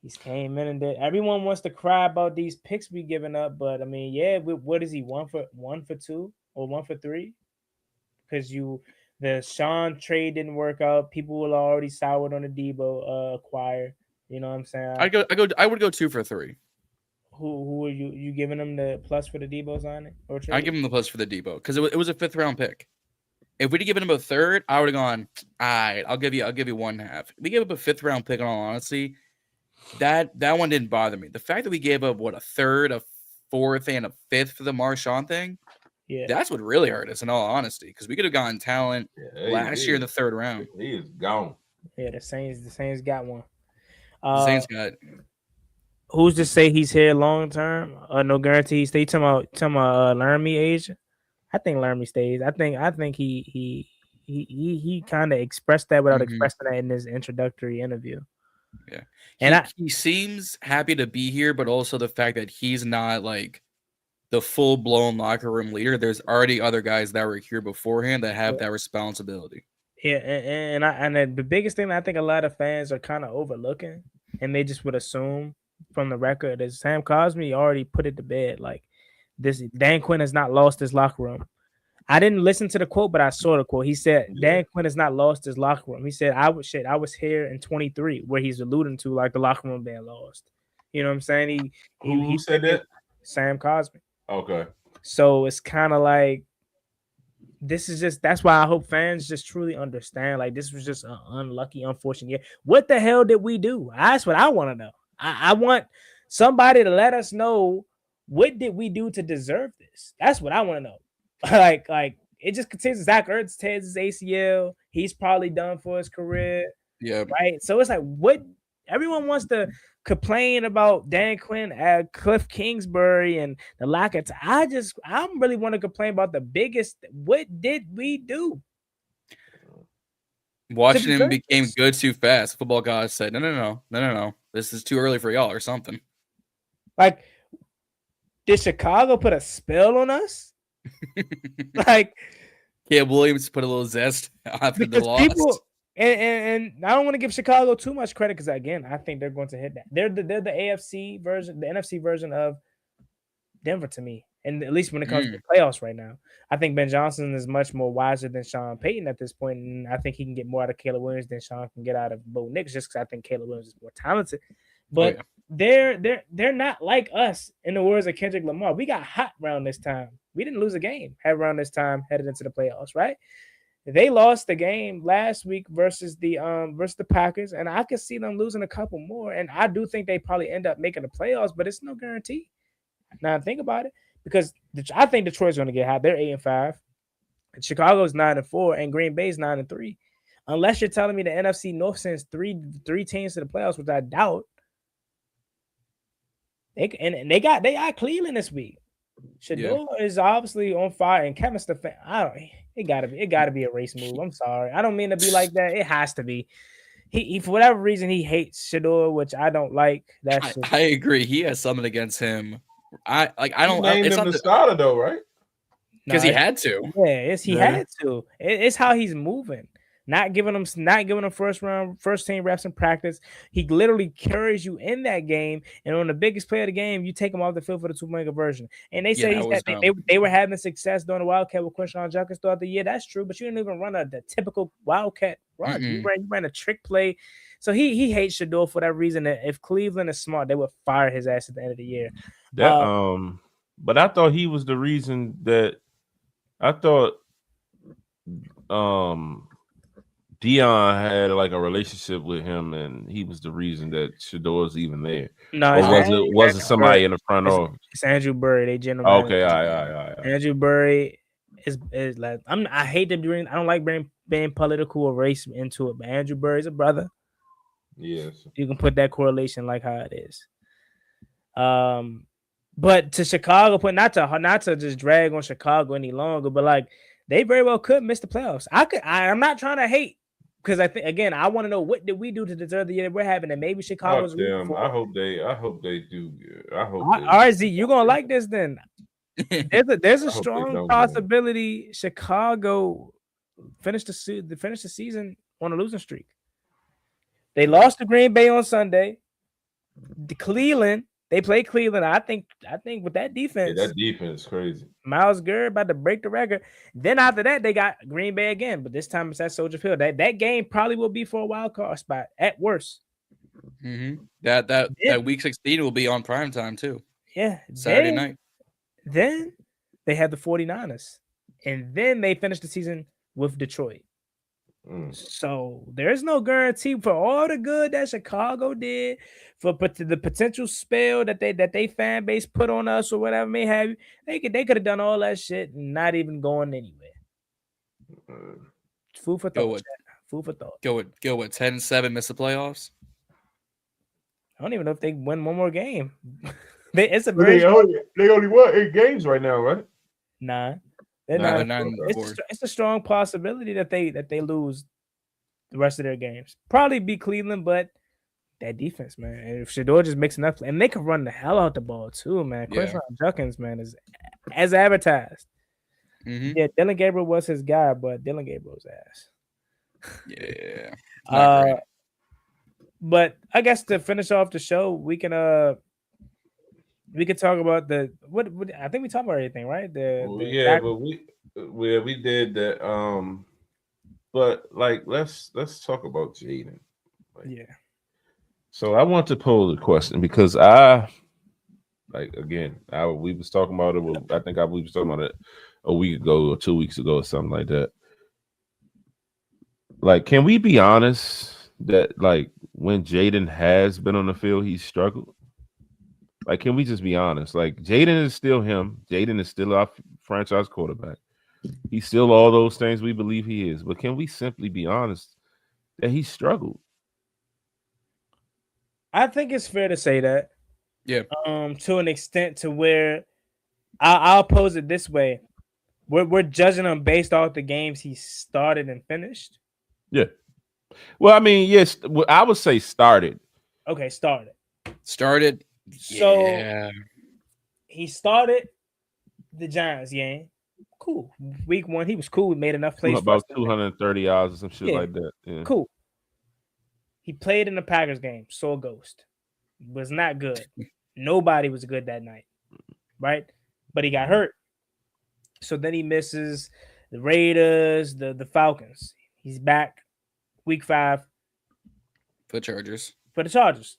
He's came in and did. Everyone wants to cry about these picks we giving up, but I mean, what is he 1 for 2 or 1 for 3? Because the Sean trade didn't work out. People were already soured on the Debo acquire. You know what I'm saying? I would go 2 for 3. Who are you giving him the plus for the Debo signing? Or trade? I give him the plus for the Debo because it was a 5th round pick. If we'd have given him a 3rd, I would have gone, all right, I'll give you 1.5. We gave up a 5th round pick, in all honesty. That one didn't bother me. The fact that we gave up a 3rd, a 4th, and a 5th for the Marshawn thing, that's what really hurt us, in all honesty, because we could have gotten talent last year in the 3rd round. He is gone. Yeah, the Saints got one. The Saints got. Who's to say he's here long term? No guarantees. They talking about Laramie age. I think Laramie stays. I think he kind of expressed that without expressing that in his introductory interview. Yeah, and he seems happy to be here, but also the fact that he's not like the full blown locker room leader. There's already other guys that were here beforehand that have that responsibility. Yeah, and the biggest thing that I think a lot of fans are kind of overlooking, and they just would assume from the record, is Sam Cosmi already put it to bed. Like this, Dan Quinn has not lost his locker room. I didn't listen to the quote, but I saw the quote. He said Dan Quinn has not lost his locker room. He said, I was here in 23, where he's alluding to like the locker room being lost. You know what I'm saying? He said that? Sam Cosmi. Okay. So it's kind of like that's why I hope fans just truly understand. Like this was just an unlucky, unfortunate year. What the hell did we do? That's what I want to know. I want somebody to let us know, what did we do to deserve this? That's what I want to know. like it just continues. Zach Ertz tears his ACL. He's probably done for his career. Yeah. Right. So it's like, what everyone wants to complain about Dan Quinn, Kliff Kingsbury, and the lack of I really want to complain about the biggest. What did we do? Watching him became good too fast. Football guys said, no. This is too early for y'all or something. Like, did Chicago put a spell on us? Like, Williams put a little zest after the loss. And I don't want to give Chicago too much credit because, again, I think they're going to hit that. They're the AFC version, the NFC version of Denver to me. And at least when it comes to the playoffs right now, I think Ben Johnson is much more wiser than Sean Payton at this point, and I think he can get more out of Caleb Williams than Sean can get out of Bo Nix, just because I think Caleb Williams is more talented. But they're not like us, in the words of Kendrick Lamar. We got hot around this time. We didn't lose a game around this time headed into the playoffs, right? They lost the game last week versus the Packers, and I could see them losing a couple more. And I do think they probably end up making the playoffs, but it's no guarantee. Now think about it. Because I think Detroit's going to get hot. They're 8-5. Chicago's 9-4, and Green Bay's 9-3. Unless you're telling me the NFC North sends three teams to the playoffs, which I doubt. They got Cleveland this week. Shador is obviously on fire, and Kevin Stefanski. It gotta be a race move. I'm sorry, I don't mean to be like that. It has to be. He for whatever reason he hates Shador, which I don't like. I agree. He has something against him. I don't. Named him the starter though, right? Because he had to. Yeah, he had to. It's how he's moving. Not giving him first team reps in practice. He literally carries you in that game, and on the biggest play of the game, you take him off the field for the 2-point conversion. And they say they were having success doing the Wildcat with Quinshon Judkins throughout the year. That's true, but you didn't even run the typical Wildcat run. You ran a trick play. So he hates Shador for that reason. That if Cleveland is smart, they would fire his ass at the end of the year. But I thought he was the reason that I thought Dion had like a relationship with him, and he was the reason that Shador's even there. No, Or it's was it somebody in the front it's, office? it's Andrew Burry, they general manager. Okay, all right. Andrew Burry is like I hate to bring I don't like being political or race into it, but Andrew Burry's a brother. Yes, You can put that correlation like how it is. But to Chicago, not to just drag on Chicago any longer, but like they very well could miss the playoffs. I'm not trying to hate because I think again I want to know what did we do to deserve the year we're having, and maybe Chicago's. I hope they do good. I hope. All right, Z, you're gonna like this then. There's a strong possibility Chicago finish the season on a losing streak. They lost to Green Bay on Sunday. Cleveland, they played Cleveland. I think with that defense, that defense is crazy. Miles Garrett about to break the record. Then after that, they got Green Bay again, but this time it's at Soldier Field. That game probably will be for a wild card spot at worst. Mm-hmm. That week 16 will be on prime time too. Yeah, Saturday night. Then they had the 49ers, and then they finished the season with Detroit. So there's no guarantee for all the good that Chicago did, for the potential spell that they fan base put on us or whatever may have. They could have done all that shit and not even going anywhere. Food for thought. Food for thought. Go with 10-7, miss the playoffs. I don't even know if they win one more game. They only won 8 games right now, right? 9. They're 9. It's a strong possibility that they lose the rest of their games. Probably beat Cleveland, but that defense, man. And if Shador just mixing up, and they can run the hell out the ball too, man. Quinshon Judkins, man, is as advertised. Mm-hmm. Yeah, Dylan Gabriel was his guy, but Dylan Gabriel's ass. Yeah. But I guess to finish off the show, we can talk about the what I think we talked about everything, right? But we did that. But like let's talk about Jayden. So I want to pose a question because we was talking about it. We was talking about it a week ago or 2 weeks ago or something like that. Like, can we be honest that like when Jayden has been on the field, he's struggled? Like, can we just be honest? Like, Jayden is still him. Jayden is still our franchise quarterback. He's still all those things we believe he is. But can we simply be honest that he struggled? I think it's fair to say that. Yeah. To an extent to where I'll pose it this way. We're judging him based off the games he started and finished. Yeah. Well, I mean, yes, I would say started. Okay, started. So he started the Giants game. Cool. Week 1, he was cool. Made enough plays. About 230 yards or some shit like that. Yeah. Cool. He played in the Packers game. Saw a ghost. Was not good. Nobody was good that night. Right? But he got hurt. So then he misses the Raiders, the Falcons. He's back week 5. For the Chargers.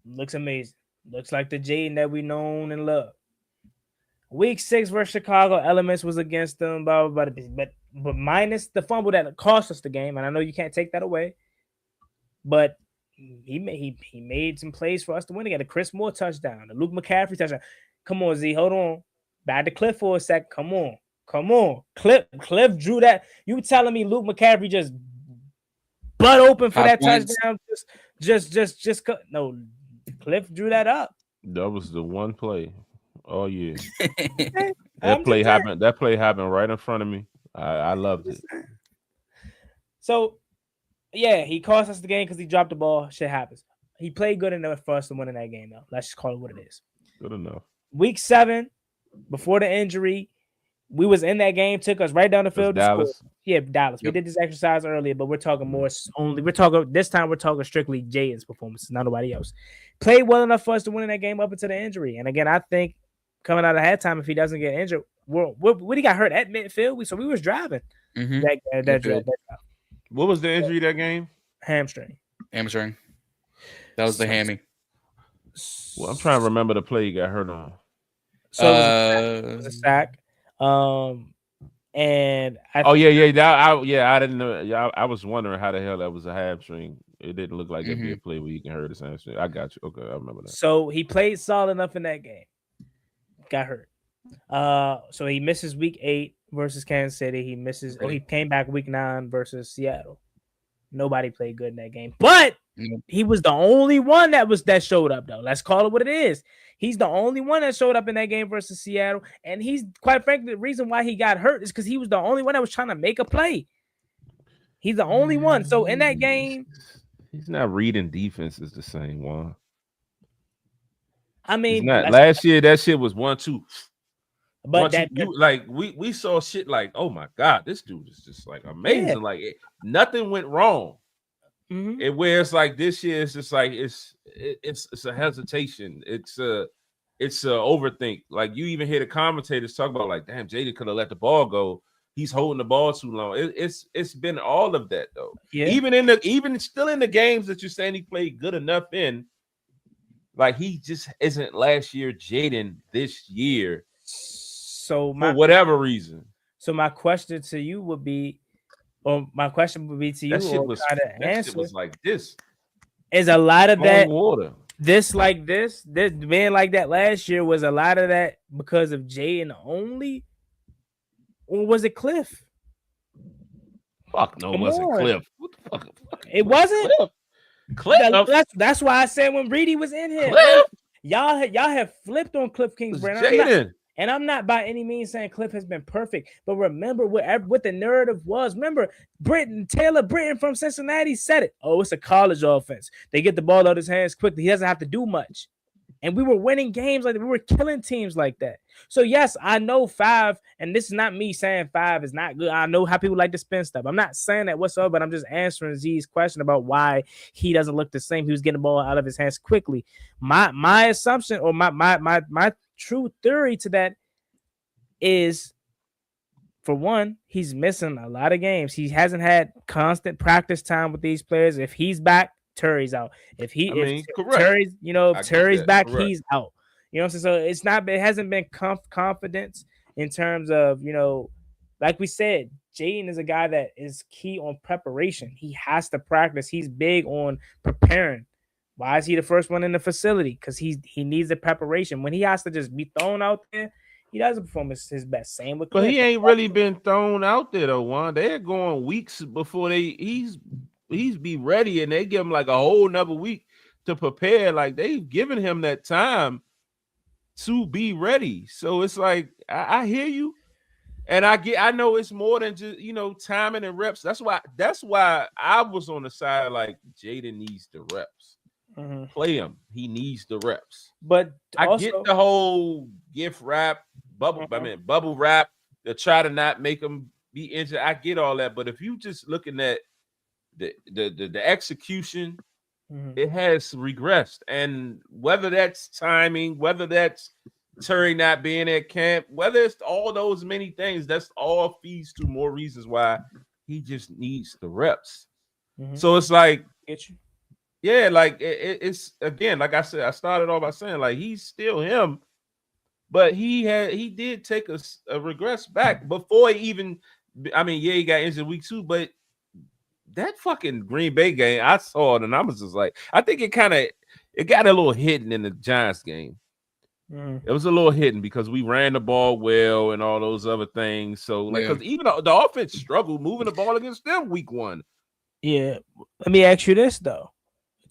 Looks amazing. Looks like the Jayden that we known and love. Week 6 versus Chicago, elements was against them, blah, blah, blah, but minus the fumble that cost us the game, and I know you can't take that away. But he made some plays for us to win. He got a Chris Moore touchdown, a Luke McCaffrey touchdown. Come on, Z, hold on. Back to Kliff for a sec. Come on. Kliff drew that. You telling me Luke McCaffrey just butt open for that touchdown? No. Kliff drew that up. That was the one play all year. That play happened right in front of me. I loved it. So, yeah, he cost us the game because he dropped the ball. Shit happens. He played good enough for us to win in that game, though. Let's just call it what it is. Good enough. Week 7, before the injury, we was in that game. Took us right down the field. Dallas. Yeah, Dallas. Yep. We did this exercise earlier, but we're talking this time we're talking strictly Jayden's performance, not nobody else. Played well enough for us to win in that game up until the injury. And again, I think coming out of halftime, if he doesn't get injured, what he got hurt at midfield. So we was driving. Mm-hmm. That drive. What was the injury that game? Hamstring. That was the hammy. Well, I'm trying to remember the play he got hurt on. So it was a sack. And I didn't know. Yeah, I was wondering how the hell that was a hamstring. It didn't look like it'd be a play where you can hurt his hamstring. I got you. Okay, I remember that. So he played solid enough in that game. Got hurt. So he misses week 8 versus Kansas City. He misses. Right. He came back week 9 versus Seattle. Nobody played good in that game, but he was the only one that showed up though. Let's call it what it is. He's the only one that showed up in that game versus Seattle, and he's quite frankly the reason why he got hurt is because he was the only one that was trying to make a play. He's the only one. So in that game, he's not reading defenses the same one. I mean, last year that shit was 1-2. But we saw shit like, oh my god, this dude is just like amazing. Yeah. Like nothing went wrong. Mm-hmm. Where it's like this year, it's just like it's a hesitation. It's a overthink. Like you even hear the commentators talk about like, damn, Jayden could have let the ball go. He's holding the ball too long. It's been all of that though. Yeah. Even still in the games that you're saying he played good enough in, like he just isn't last year Jayden this year. So for whatever reason. So my question to you would be, or my question would be to you, shit was like this. Is a lot of that water. This being like that last year was a lot of that because of Jayden only, or was it Kliff? Fuck no, it wasn't Kliff. What the fuck? It wasn't Kliff. That's why I said when Reedie was in here, Kliff? y'all have flipped on Kliff Kingsbury. And I'm not by any means saying Kliff has been perfect, but remember what the narrative was. Remember, Taylor Britton from Cincinnati said it. Oh, it's a college offense. They get the ball out of his hands quickly. He doesn't have to do much. And we were winning games like that. We were killing teams like that. So, yes, I know 5, and this is not me saying 5 is not good. I know how people like to spin stuff. I'm not saying that whatsoever, but I'm just answering Z's question about why he doesn't look the same. He was getting the ball out of his hands quickly. My assumption or my true theory to that is, for one, he's missing a lot of games. He hasn't had constant practice time with these players. If he's back, Terry's out. If Terry's, Terry's back, correct. He's out. You know what I'm saying? So it hasn't been confidence in terms of, like we said, Jayden is a guy that is key on preparation. He has to practice. He's big on preparing. Why is he the first one in the facility? Because he needs the preparation. When he has to just be thrown out there, he doesn't perform his best. Same with Kliff. But he ain't really been thrown out there though, Juan. They're going weeks before he's be ready, and they give him like a whole nother week to prepare. Like they've given him that time to be ready. So it's like I hear you, and I know it's more than just timing and reps. That's why I was on the side like Jayden needs the reps. Mm-hmm. Play him. He needs the reps. But I get the whole gift wrap, bubble wrap to try to not make him be injured. I get all that, but if you just looking at the execution, mm-hmm. it has regressed. And whether that's timing, whether that's Terry not being at camp, whether it's all those many things, that's all feeds to more reasons why he just needs the reps. Mm-hmm. So it's like, yeah, like it's again, like I said, I started off by saying like he's still him, but he did take a regress back before he even. I mean, yeah, he got injured week 2, but that fucking Green Bay game, I saw it and I was just like, I think it got a little hidden in the Giants game. Mm. It was a little hidden because we ran the ball well and all those other things. So like, because even the offense struggled moving the ball against them week 1. Yeah, let me ask you this though.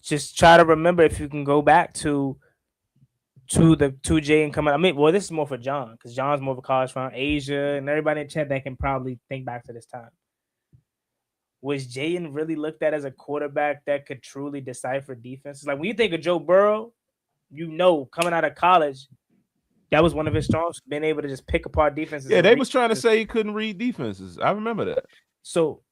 Just try to remember if you can go back to Jayden coming. I mean, well, this is more for John because John's more of a college fan. Asia and everybody in chat that can probably think back to this time. Was Jayden really looked at as a quarterback that could truly decipher defenses? Like when you think of Joe Burrow, coming out of college, that was one of his strengths, being able to just pick apart defenses. Yeah, they was trying to say he couldn't read defenses. I remember that. So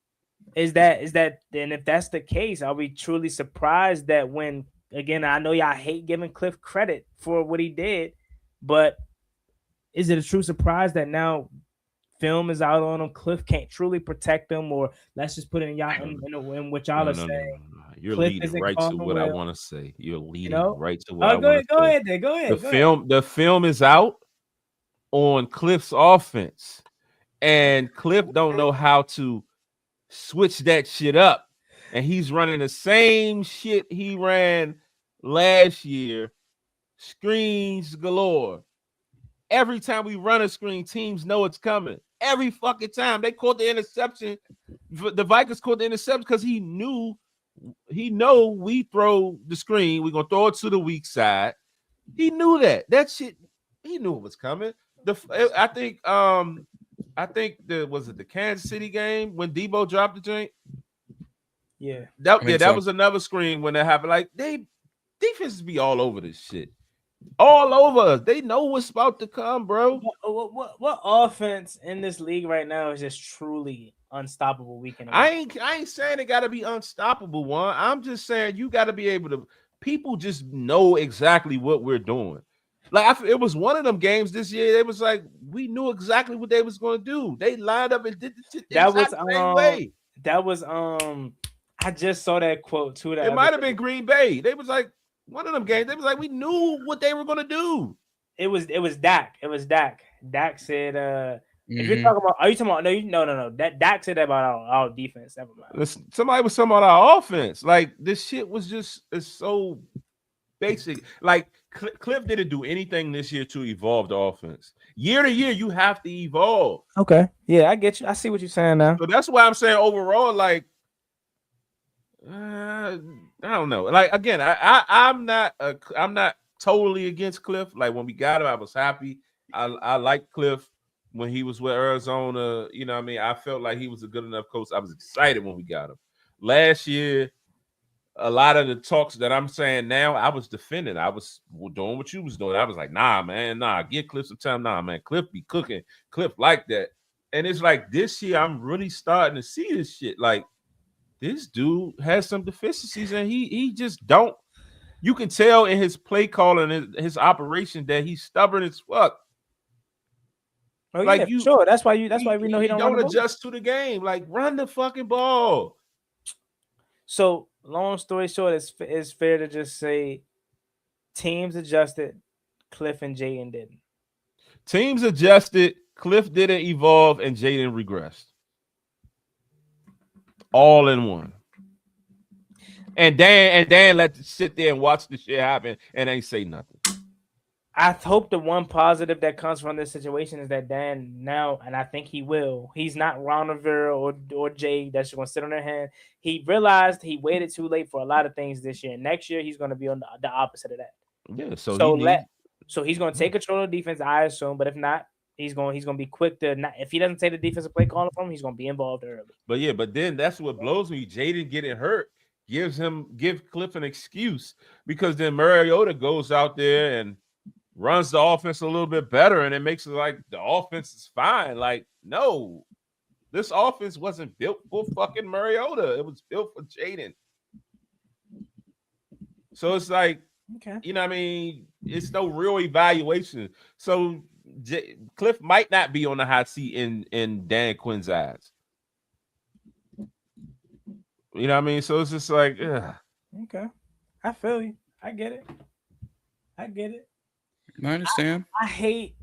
is that then if that's the case, are we truly surprised that when, again, I know y'all hate giving Kliff credit for what he did, but is it a true surprise that now film is out on him, Kliff can't truly protect him, or let's just put it in what y'all are saying? You're leading right to what I want to say. You're leading right to what I want to say. Go ahead. The film is out on Kliff's offense. and Kliff don't know how to switch that shit up. And he's running the same shit he ran last year. Screens galore. Every time we run a screen, teams know it's coming. Every fucking time. They caught the interception. The Vikings caught the interception because he know we throw the screen. We're gonna throw it to the weak side. He knew that. That shit, he knew it was coming. I think was it the Kansas City game when Debo dropped the joint? Yeah. That was another screen when that happened. Like defenses be all over this shit. All over us. They know what's about to come, bro. What offense in this league right now is just truly unstoppable week in a week? I ain't saying it gotta be unstoppable, Juan. I'm just saying you gotta be able to. People just know exactly what we're doing. Like it was one of them games this year. They was like, we knew exactly what they was going to do. They lined up and did the shit the same way. That was I just saw that quote too. It might have been Green Bay. They was like one of them games. They was like, we knew what they were going to do. It was Dak. It was Dak. Dak said, if you're talking about, are you talking about? No. That Dak said that about our defense. Never mind. Somebody was talking about our offense. Like this shit was it's so basic. Like Kliff didn't do anything this year to evolve the offense. Year to year, you have to evolve. Okay. Yeah, I get you. I see what you're saying now. So that's why I'm saying overall, like, I don't know. Like again, I'm not totally against Kliff. Like when we got him, I was happy. I liked Kliff when he was with Arizona. You know what I mean? I felt like he was a good enough coach. I was excited when we got him. Last year, a lot of the talks that I'm saying now, I was defending. I was doing what you was doing. I was like, nah, man, give Kliff some time. Nah, man, Kliff be cooking. Kliff like that. And it's like this year, I'm really starting to see this shit. Like, this dude has some deficiencies, and he just don't. You can tell in his play calling and his operation that he's stubborn as fuck. Oh, like yeah, sure. That's why we know he don't adjust to the game. Like, run the fucking ball. So, long story short, it's fair to just say teams adjusted, Kliff and Jayden didn't. Teams adjusted, Kliff didn't evolve, and Jayden regressed. All in one. And Dan let sit there and watch the shit happen and ain't say nothing. I hope the one positive that comes from this situation is that Dan now, and I think he will, he's not Ron Rivera or Jay that's going to sit on their hand. He realized he waited too late for a lot of things this year. Next year, he's going to be on the opposite of that. Yeah, so he's going to take control of the defense, I assume. But if not, he's going to be quick to not. If he doesn't take the defensive play calling from him, he's going to be involved early. But then that's what blows me. Jayden getting hurt give Kliff an excuse, because then Mariota goes out there and runs the offense a little bit better, and it makes it like the offense is fine. Like, no, this offense wasn't built for fucking Mariota. It was built for Jayden. So it's like, okay, you know what I mean? It's no real evaluation. So Kliff might not be on the hot seat in Dan Quinn's eyes. You know what I mean? So it's just like, ugh. Okay. I feel you. I get it. I understand. I hate,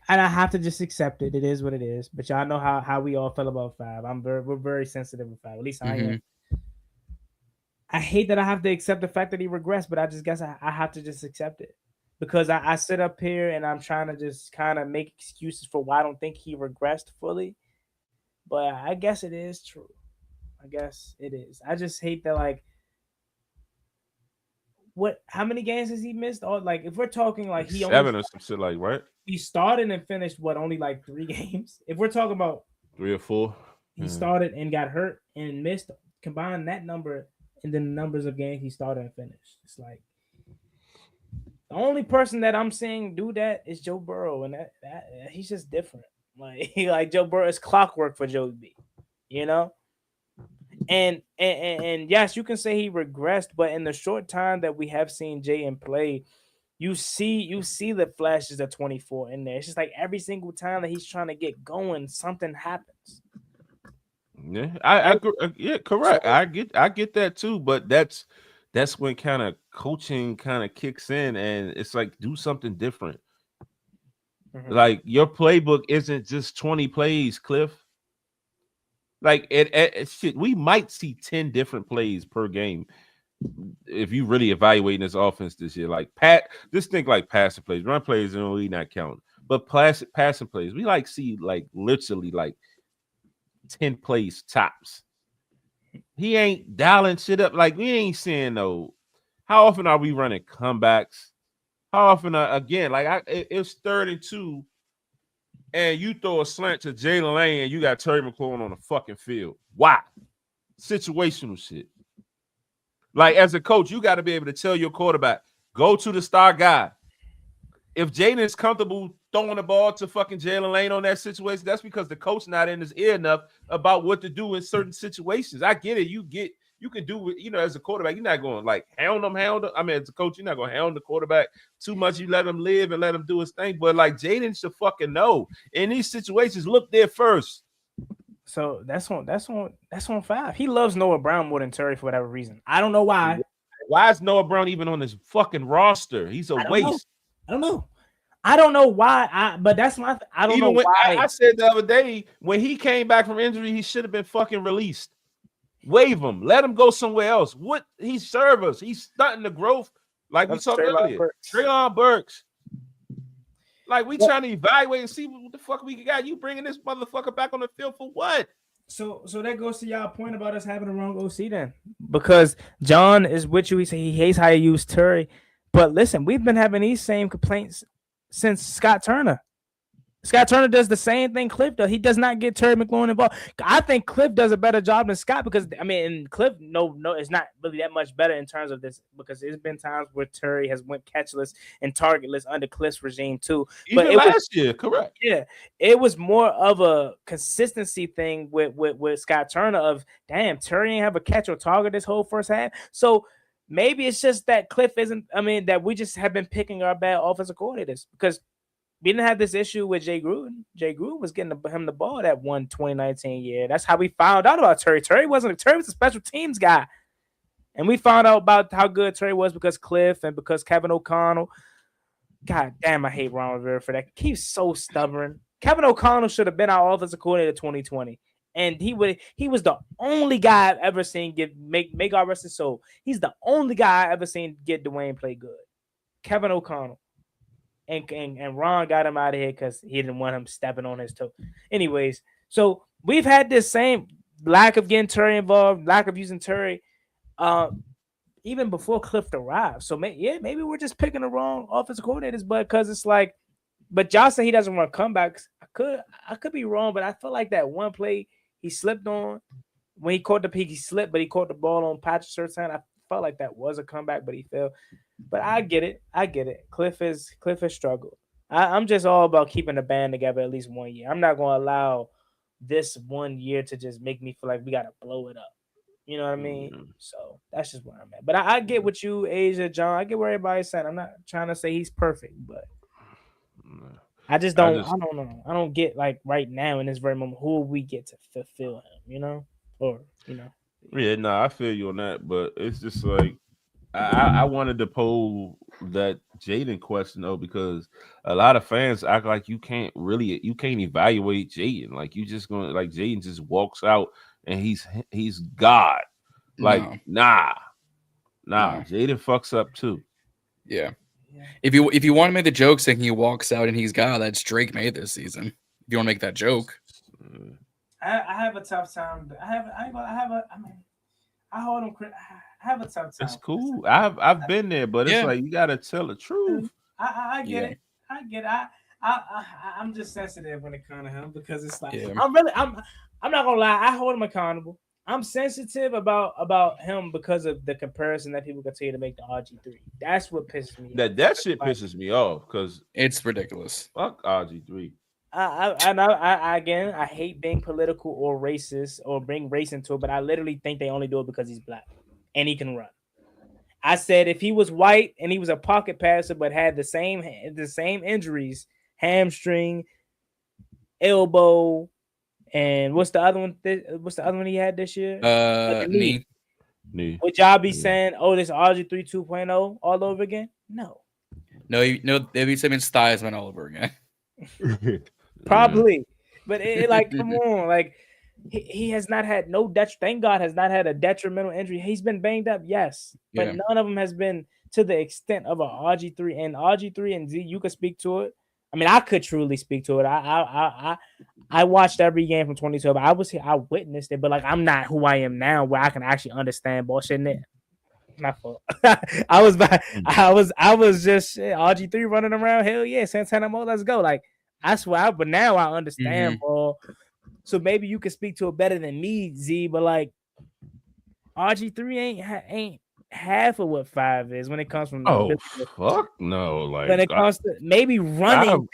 and I have to just accept it. It is what it is. But y'all know how we all feel about 5. We're very sensitive with 5. At least I am. I hate that I have to accept the fact that he regressed, but I just guess I have to just accept it, because I sit up here and I'm trying to just kind of make excuses for why I don't think he regressed fully. But I guess it is true. I guess it is. I just hate that, like, how many games has he missed? Or like, if we're talking like he 7 or some shit, like, right? He started and finished only like 3 games. If we're talking about 3 or 4, he started and got hurt and missed. Combine that number and then the numbers of games he started and finished. It's like the only person that I'm seeing do that is Joe Burrow, and that he's just different. Like Joe Burrow is clockwork for Joe B. You know. And yes, you can say he regressed, but in the short time that we have seen Jayden play, you see the flashes of 24 in there. It's just like every single time that he's trying to get going, something happens. Yeah, I agree. Yeah, correct. I get that too, but that's when kind of coaching kind of kicks in, and it's like, do something different. Like your playbook isn't just 20 plays, Kliff. Like shit, we might see 10 different plays per game if you really evaluating this offense this year. Like just think like passing plays, run plays, and we not counting, but passing plays, we like see like literally like 10 plays tops. He ain't dialing shit up. Like we ain't seeing no. How often are we running comebacks? How often again? Like it's 3rd and 2, and you throw a slant to Jayden Lane, and you got Terry McLaurin on the fucking field. Why? Situational shit. Like as a coach, you got to be able to tell your quarterback, go to the star guy. If Jayden is comfortable throwing the ball to fucking Jayden Lane on that situation, that's because the coach not in his ear enough about what to do in certain situations. I get it. You can do it, as a quarterback, you're not going like hound him. I mean, as a coach, you're not going to hound the quarterback too much. You let him live and let him do his thing. But like Jayden should fucking know in these situations, look there first. So that's on 5. He loves Noah Brown more than Terry for whatever reason. I don't know why. Why is Noah Brown even on this fucking roster? He's a waste. I don't know why. But that's my. I don't know why. I said the other day when he came back from injury, he should have been fucking released. Waive him. Let him go somewhere else. What he serve us? He's stunting the growth, like we talked earlier. Treylon Burks. Like we trying to evaluate and see what the fuck we got. You bringing this motherfucker back on the field for what? So that goes to y'all point about us having the wrong OC then, because John is with you. He hates how you use Terry, but listen, we've been having these same complaints since Scott Turner. Scott Turner does the same thing Kliff does. He does not get Terry McLaurin involved. I think Kliff does a better job than Scott because, I mean, and Kliff, no, it's not really that much better in terms of this because there's been times where Terry has went catchless and targetless under Kliff's regime too. Even but last year, correct. Yeah, it was more of a consistency thing with Scott Turner of, damn, Terry ain't have a catch or target this whole first half. So maybe it's just that Kliff isn't, that we just have been picking our bad offensive coordinators because we didn't have this issue with Jay Gruden. Jay Gruden was getting him the ball that 2019 year. That's how we found out about Terry. Terry was a special teams guy. And we found out about how good Terry was because Kliff and because Kevin O'Connell. God damn, I hate Ron Rivera for that. He's so stubborn. Kevin O'Connell should have been our offensive coordinator 2020. And he was the only guy I've ever seen make our rest his soul. He's the only guy I've ever seen get Dwayne play good. Kevin O'Connell. And Ron got him out of here because he didn't want him stepping on his toe. Anyways, so we've had this same lack of getting Terry involved, lack of using Terry, even before Kliff arrived. So maybe we're just picking the wrong offensive coordinators, but because it's like, but y'all say he doesn't run comebacks. I could be wrong, but I feel like that one play he slipped on when he caught the peak, he slipped, but he caught the ball on Patrick Surtain. I felt like that was a comeback, but he failed. But I get it. Kliff has struggled. I'm just all about keeping the band together at least 1 year. I'm not going to allow this 1 year to just make me feel like we got to blow it up. You know what I mean? Mm-hmm. So that's just where I'm at. But I get what you, Asia, John. I get where everybody's saying. I'm not trying to say he's perfect, but I just don't. I don't know. I don't get like right now in this very moment who we get to fulfill him. Yeah, no, I feel you on that, but it's just like I wanted to poll that Jayden question though, because a lot of fans act like you can't evaluate Jayden. Like you just going like Jayden just walks out and he's God. Like nah. Jayden fucks up too. Yeah. If you want to make the joke saying he walks out and he's God, that's Drake made this season. If you want to make that joke. I have a tough time. I have a tough time. It's cool. I've been there, but it's like you gotta tell the truth. I get it. I get it. I'm just sensitive when it comes to him because it's like I'm not gonna lie. I hold him accountable. I'm sensitive about him because of the comparison that people continue to make to RG3. That's what pisses me off. That shit pisses me off because it's ridiculous. Fuck RG3. I hate being political or racist or bring race into it, but I literally think they only do it because he's black and he can run. I said if he was white and he was a pocket passer but had the same injuries, hamstring, elbow, and what's the other one? What's the other one he had this year? Knee. Would y'all be saying, "Oh, this RG3 2.0 all over again"? No. They'd be saying Theismann all over again. Probably. But like, come on, like he has not had no thank God has not had a detrimental injury. He's been banged up, yes, but Yeah. none of them has been to the extent of a RG3 and RG3 and Z. You could speak to it. I mean, I could truly speak to it. I watched every game from 2012. I was here, I witnessed it, but like I'm not who I am now, where I can actually understand bullshit. My fault. I was just RG3 running around. Hell yeah, Santana Mo, let's go. Like I swear, but now I understand, bro. So maybe you can speak to it better than me, Z. But like RG3 ain't half of what 5 is when it comes from. Fuck no! Like when it comes to maybe running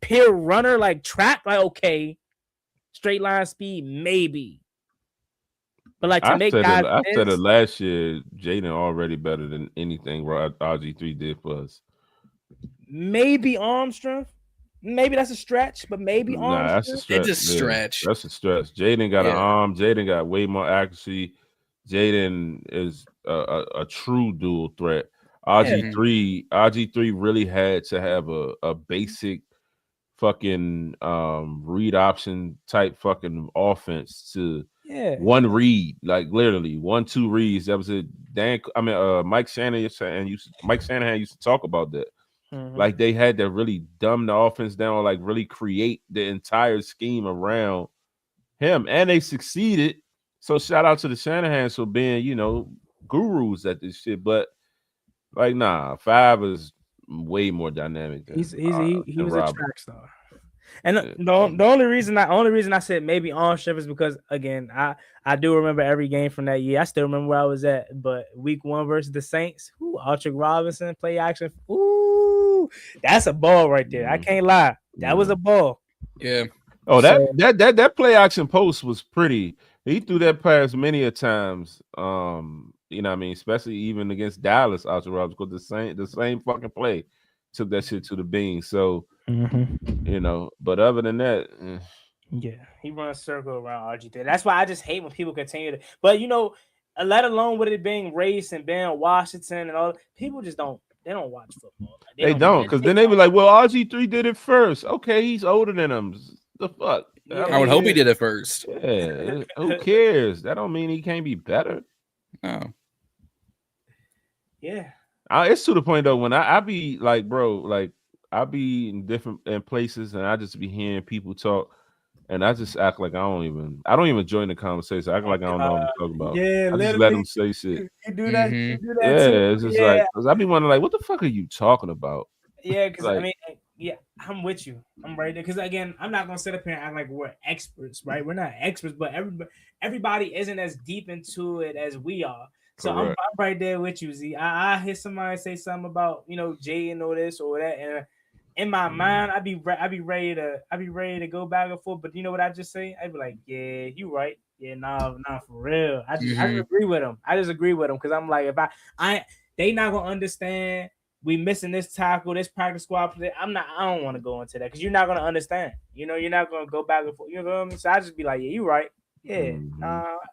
pure runner like track, like okay, straight line speed maybe. But like to make guys, I said it last year. Jayden already better than anything RG3 did for us. Maybe arm strength. Maybe that's a stretch, but maybe arm that's a stretch. It's a stretch. That's a stretch. Jayden got an arm. Jayden got way more accuracy. Jayden is a true dual threat. RG3 really had to have a basic fucking read option type fucking offense to one read, like literally 1-2 reads. That was it. Mike Shanahan used to talk about that. Like they had to really dumb the offense down, like really create the entire scheme around him, and they succeeded. So shout out to the Shanahans for being, gurus at this shit. But like, 5 is way more dynamic. Than, he was a track star. And the only reason I said maybe on strength is because again I do remember every game from that year. I still remember where I was at. But week 1 versus the Saints, Altrick Robinson play action. Ooh, that's a ball right there. I can't lie, that was a ball. Yeah. Oh, that play action post was pretty. He threw that pass many a times. You know what I mean, especially even against Dallas, Altrick Robinson, because the same fucking play took that shit to the bean. So. But other than that, he runs a circle around RG3. That's why I just hate when people continue to. But let alone with it being race and being Washington and all, people just don't. They don't watch football. Like, they don't, because then they be like, "Well, RG3 did it first. Okay, he's older than him. The fuck." I would hope he did it first. Yeah, who cares? That don't mean he can't be better. No. Yeah. It's to the point though when I be like, bro, like. I be in different places and I just be hearing people talk and I just act like I don't even join the conversation. I act like I don't know what I'm talking about. Yeah, I just let them say shit. You do that. You do that yeah, too. it's just like, cause I be wondering like, what the fuck are you talking about? Yeah, because I mean, I'm with you. I'm right there. Because again, I'm not gonna sit up here and act like we're experts, right? We're not experts, but everybody isn't as deep into it as we are. So I'm right there with you, Z. I hear somebody say something about Jayden or this or that, and in my mind, I'd be ready to go back and forth. But you know what I just say? I'd be like, yeah, you right. Yeah, nah, for real. I just agree with him. I just agree with him because I'm like, if they not gonna understand. We missing this tackle, this practice squad. I don't want to go into that because you're not gonna understand. You're not gonna go back and forth. You know what I mean? So I just be like, yeah, you right. Yeah,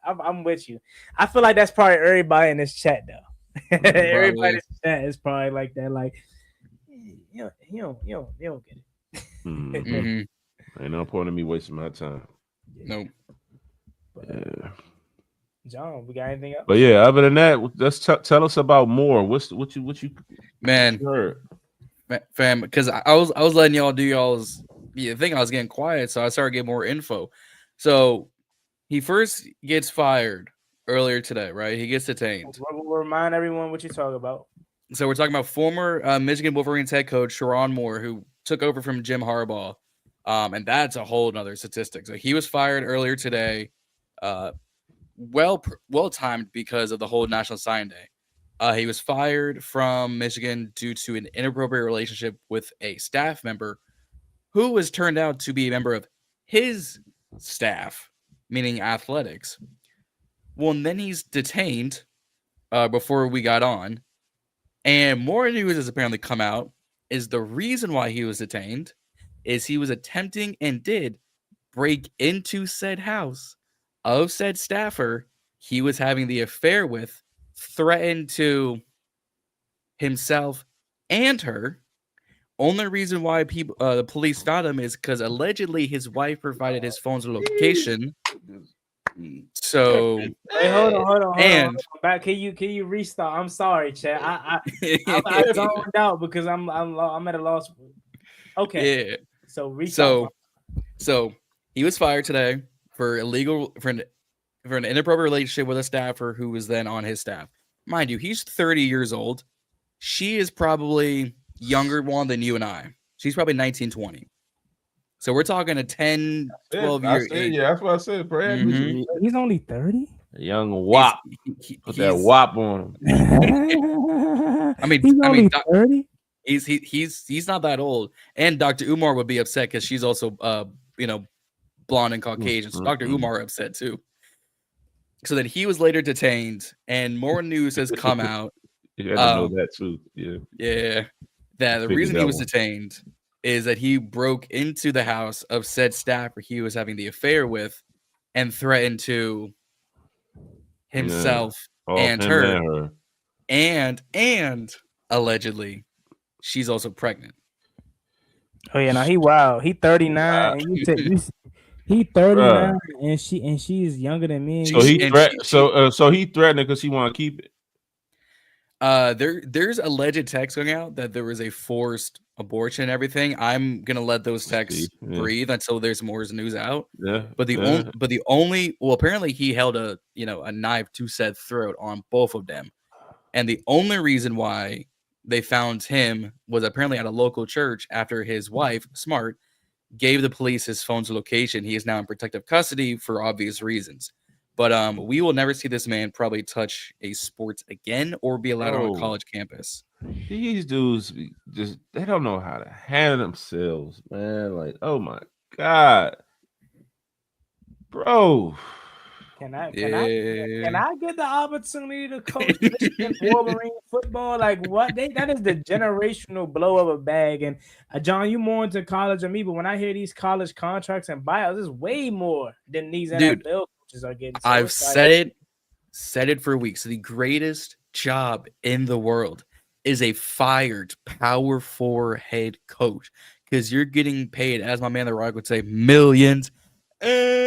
I'm with you. I feel like that's probably everybody in this chat though. Everybody in this chat is probably like that. Like. You don't get it. Ain't no point in me wasting my time. Nope. Yeah. John, we got anything else? But yeah, other than that, let's tell us about more. What you man heard? Fam, because I was letting y'all do y'all's. I think I was getting quiet, so I started getting more info. So he first gets fired earlier today, right? He gets detained. We'll remind everyone what you talk about. So we're talking about former Michigan Wolverines head coach Sharon Moore, who took over from Jim Harbaugh, and that's a whole nother statistic. So he was fired earlier today, well timed because of the whole National Signing Day. He was fired from Michigan due to an inappropriate relationship with a staff member who was turned out to be a member of his staff, meaning athletics. Well, and then he's detained before we got on. And more news has apparently come out is the reason why he was detained is he was attempting and did break into said house of said staffer he was having the affair with, threatened to himself and her, only reason why people the police found him is because allegedly his wife provided his phone's location. So Wait, hold on. and Back, can you restart? I'm sorry, Chad. I zoned out because I'm at a loss. Okay. yeah. So restart. So he was fired today for an inappropriate relationship with a staffer who was then on his staff. Mind you, he's 30 years old. She is probably younger one than you and I. She's probably 19, 20. So we're talking a 10, 12 year age. Yeah, that's what I said, Brad. He's only 30. A young wop. Put that wop on him. I mean, he's only 30. He's not that old. And Dr. Umar would be upset because she's also blonde and Caucasian. So Dr. Umar upset too. So then he was later detained, and more news has come out. You had to know that too. Yeah. Yeah. That the reason he was detained is that he broke into the house of said staffer he was having the affair with and threatened to himself and her. And allegedly she's also pregnant. Oh yeah, now he wild. He 39 and he 39 and she is younger than me. So he threatened because he want to keep it. There's alleged text going out that there was a forced abortion and everything. I'm gonna let those texts breathe until there's more news out. Yeah. But the only apparently he held a knife to said throat on both of them. And the only reason why they found him was apparently at a local church after his wife, Smart, gave the police his phone's location. He is now in protective custody for obvious reasons. But we will never see this man probably touch a sports again or be allowed on a college campus. These dudes they don't know how to handle themselves, man. Like, oh my God. Bro. Can I get the opportunity to coach Michigan Wolverine football? Like what? That is the generational blow of a bag. And John, you more into college than me, but when I hear these college contracts and buyouts, it's way more than these NFL coaches are getting. So I've said it for weeks. The greatest job in the world is a fired Power 4 head coach because you're getting paid, as my man The Rock would say, millions and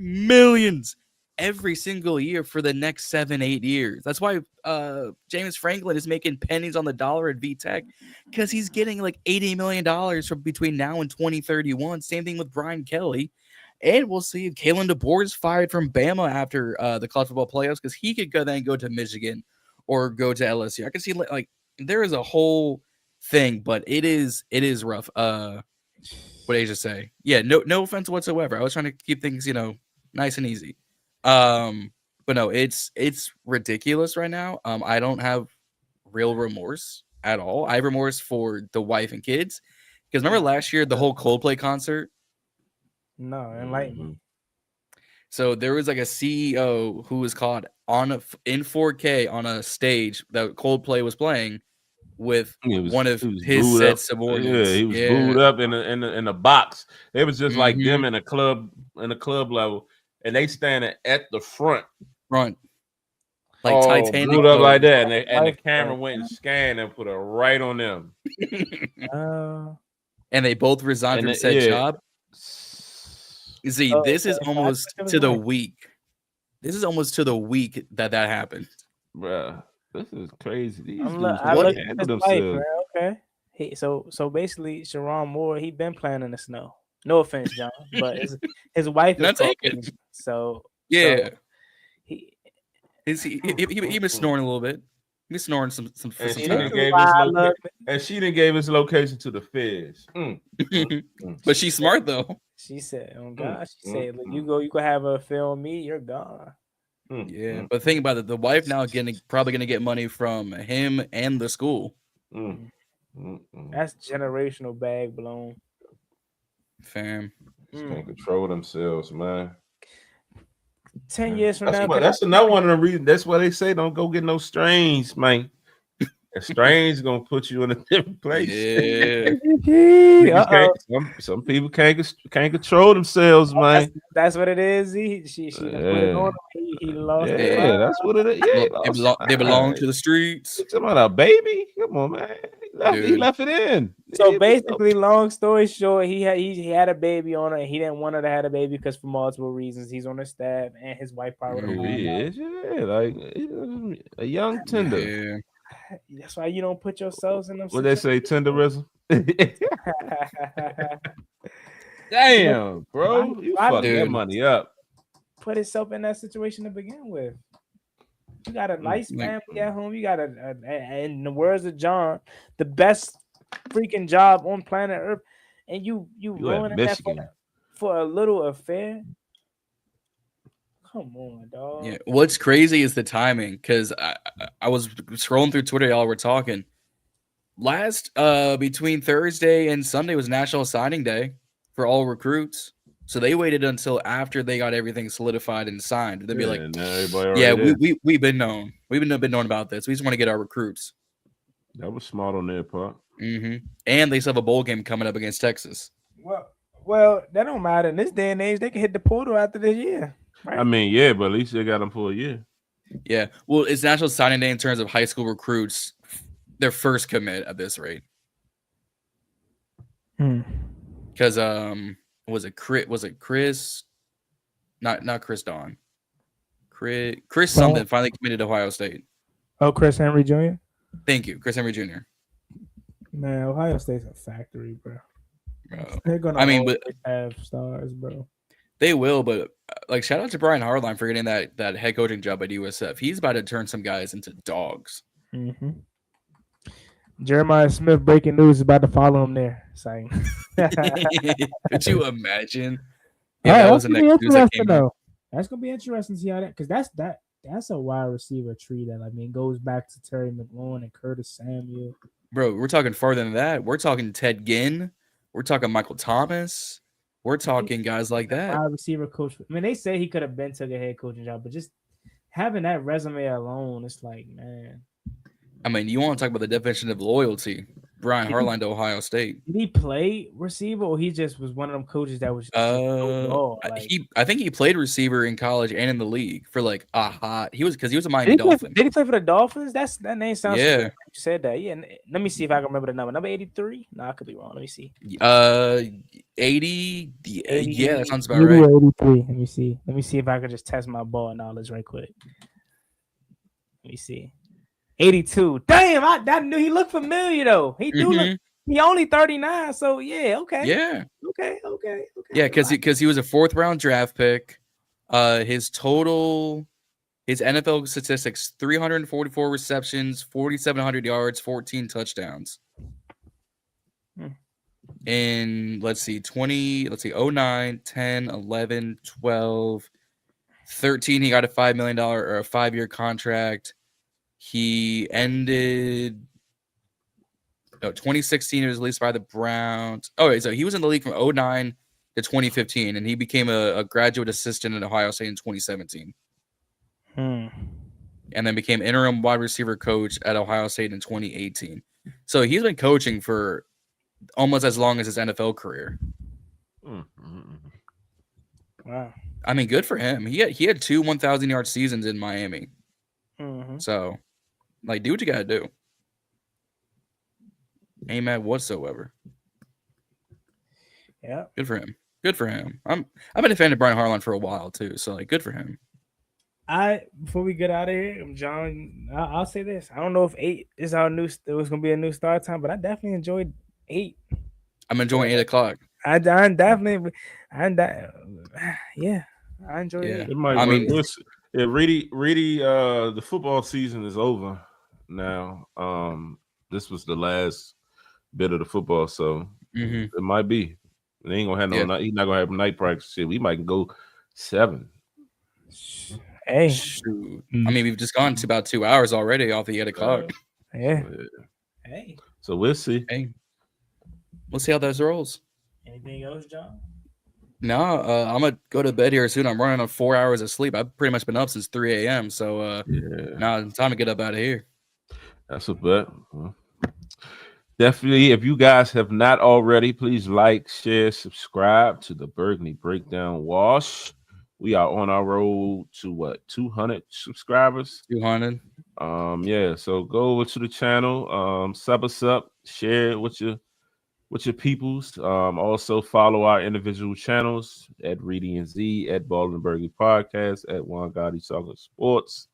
millions every single year for the next 7-8 years. That's why James Franklin is making pennies on the dollar at VTech because he's getting like $80 million from between now and 2031. Same thing with Brian Kelly. And we'll see if Kalen DeBoer is fired from Bama after the college football playoffs because he could go to Michigan or go to LSU. I can see like there is a whole thing, but it is rough. What Asia say? Yeah, no offense whatsoever. I was trying to keep things, nice and easy. But no, it's ridiculous right now. I don't have real remorse at all. I have remorse for the wife and kids because remember last year the whole Coldplay concert. No, enlighten me. So there was like a CEO who was caught in 4K on a stage that Coldplay was playing with one of his said subordinates. Yeah, he was booed up in a box. It was just like them in a club level, and they standing at the front, like Titanic, booed up like that, and the camera went and scanned and put it right on them. And they both resigned from said job. You see, this is almost to the week. This is almost to the week that happened, bruh. This is crazy. These dudes handle themselves. Okay. So basically, Sharon Moore, he been playing in the snow. No offense, John, but his wife is talking, so yeah. So he been snoring a little bit. He was snoring some and she didn't gave his location to the feds. But she's smart though. She said, "Oh God," she said, "Look, you go have her film me. You're gone." Yeah, but think about it. The wife now probably gonna get money from him and the school. That's generational bag blown. Fam, can't control themselves, man. 10 years from now, that's another one of the reasons. That's why they say don't go get no strains, man. A strange gonna put you in a different place. Yeah. Some people can't control themselves, man. That's what it is. She put it on him. He lost. Yeah, that's what it is. Yeah, they belong to the streets. Talking about a baby. Come on, man. He left it in. So basically, long story short, he had a baby on her. And he didn't want her to have a baby because for multiple reasons. He's on the staff, and his wife probably would Who have he is? Yeah, like a young tender. Yeah. That's why you don't put yourselves in them. What they say, tenderism? Damn, bro, you fucked that money up. Put himself in that situation to begin with. You got a nice family at home. You got in the words of John, the best freaking job on planet Earth, and you ruining that for a little affair. Come on, dog. Yeah. What's crazy is the timing, because I was scrolling through Twitter, y'all were talking. Between Thursday and Sunday was National Signing Day for all recruits. So they waited until after they got everything solidified and signed. They'd be like, we've been known. We've been known about this. We just want to get our recruits. That was smart on their part. Mm-hmm. And they still have a bowl game coming up against Texas. Well, that don't matter. In this day and age, they can hit the portal after this year. Right? I mean, yeah, but at least they got them for a year. Yeah. Well, it's National Signing Day in terms of high school recruits. Their first commit at this rate. Because was it Chris? Not Chris Don. Chris something finally committed to Ohio State. Oh, Chris Henry Jr. Thank you, Chris Henry Jr. Man, Ohio State's a factory, bro. They're gonna have stars, bro. They will, but like shout out to Brian Hartline for getting that head coaching job at USF. He's about to turn some guys into dogs. Mm-hmm. Jeremiah Smith breaking news is about to follow him there. Saying, could you imagine? Yeah, that was the next news that came out. That's gonna be interesting to see how that, because that's a wide receiver tree that goes back to Terry McLaurin and Curtis Samuel. Bro, we're talking farther than that. We're talking Ted Ginn. We're talking Michael Thomas. We're talking guys like that. Wide receiver coach. I mean, they say he could have been took a head coaching job, but just having that resume alone, it's like, man. I mean, you want to talk about the definition of loyalty? Brian Hartline to Ohio State. Did he play receiver, or he just was one of them coaches that was? I think he played receiver in college and in the league for like a hot. He was a Miami Dolphin. Did he play for the Dolphins? That name sounds. Yeah, you said that. Yeah. Let me see if I can remember the number. Number 83. No, I could be wrong. Let me see. 80. Yeah, that sounds about right. 83. Let me see. Let me see if I can just test my ball knowledge right quick. Let me see. 82. Damn, I knew he looked familiar though. He do look. He only 39, so yeah, okay. Yeah. Okay. Yeah, because he was a 4th round draft pick. His NFL statistics: 344 receptions, 4,700 yards, 14 touchdowns. In 09, 10, 11, 12, 13, he got a $5 million or a 5-year contract. He ended 2016. He was released by the Browns. Oh, so he was in the league from 09 to 2015, and he became a graduate assistant at Ohio State in 2017. And then became interim wide receiver coach at Ohio State in 2018. So he's been coaching for almost as long as his NFL career. Wow. I mean, good for him. He had 2 1,000-yard seasons in Miami. So, like, do what you gotta do. Ain't mad whatsoever. Yeah. Good for him. I've been a fan of Brian Hartline for a while too. So, like, good for him. Before we get out of here, John, I'll say this. I don't know if 8 is it was gonna be a new start time, but I definitely enjoyed 8. I'm enjoying 8 o'clock. I enjoyed it. Reedie, the football season is over now. This was the last bit of the football, so it might be. They ain't gonna have no night. He's not gonna have night practice. Shit, we might go 7. Hey, shoot. I mean, we've just gone to about 2 hours already off the 8 o'clock. Yeah. Hey. So we'll see. Hey. We'll see how those rolls. Anything else, John? No, I'm gonna go to bed here soon. I'm running on 4 hours of sleep. I've pretty much been up since 3 a.m. So now it's time to get up out of here. That's a bet. Definitely, if you guys have not already, please like, share, subscribe to the Burgundy Breakdown Wash. We are on our road to 200 subscribers. 200. So go over to the channel, sub us up, share it with your peoples. Also follow our individual channels at Reedie and Z, at Ballin and Burgundy Podcast, at Juan Gotti Talking Sports.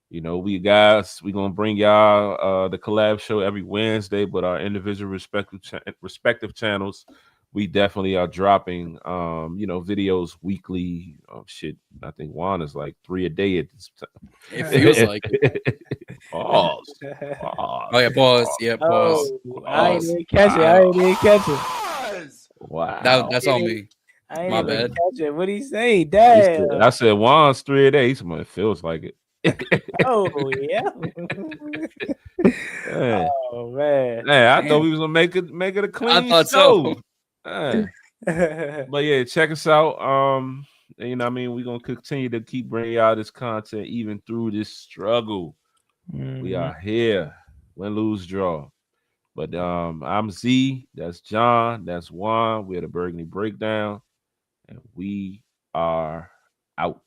You know, we gonna bring y'all the collab show every Wednesday, but our individual respective channels, we definitely are dropping videos weekly. Oh shit, I think Juan is like 3 a day at this time. It feels like it. Pause. Oh yeah, pause. Yeah, pause. Oh, I ain't even catch it. Wow. That's on me. I ain't My even bad. catch it. What he say? Damn. I said Juan's 3 a day. He said, it feels like it. Oh yeah. Man. Oh man. I thought we was gonna make it a clean I thought show. so. But yeah, check us out. And, you know, what I mean, we're gonna continue to keep bringing y'all this content even through this struggle. We are here. Win, lose, draw. But I'm Z. That's John. That's Juan. We're the Burgundy Breakdown, and we are out.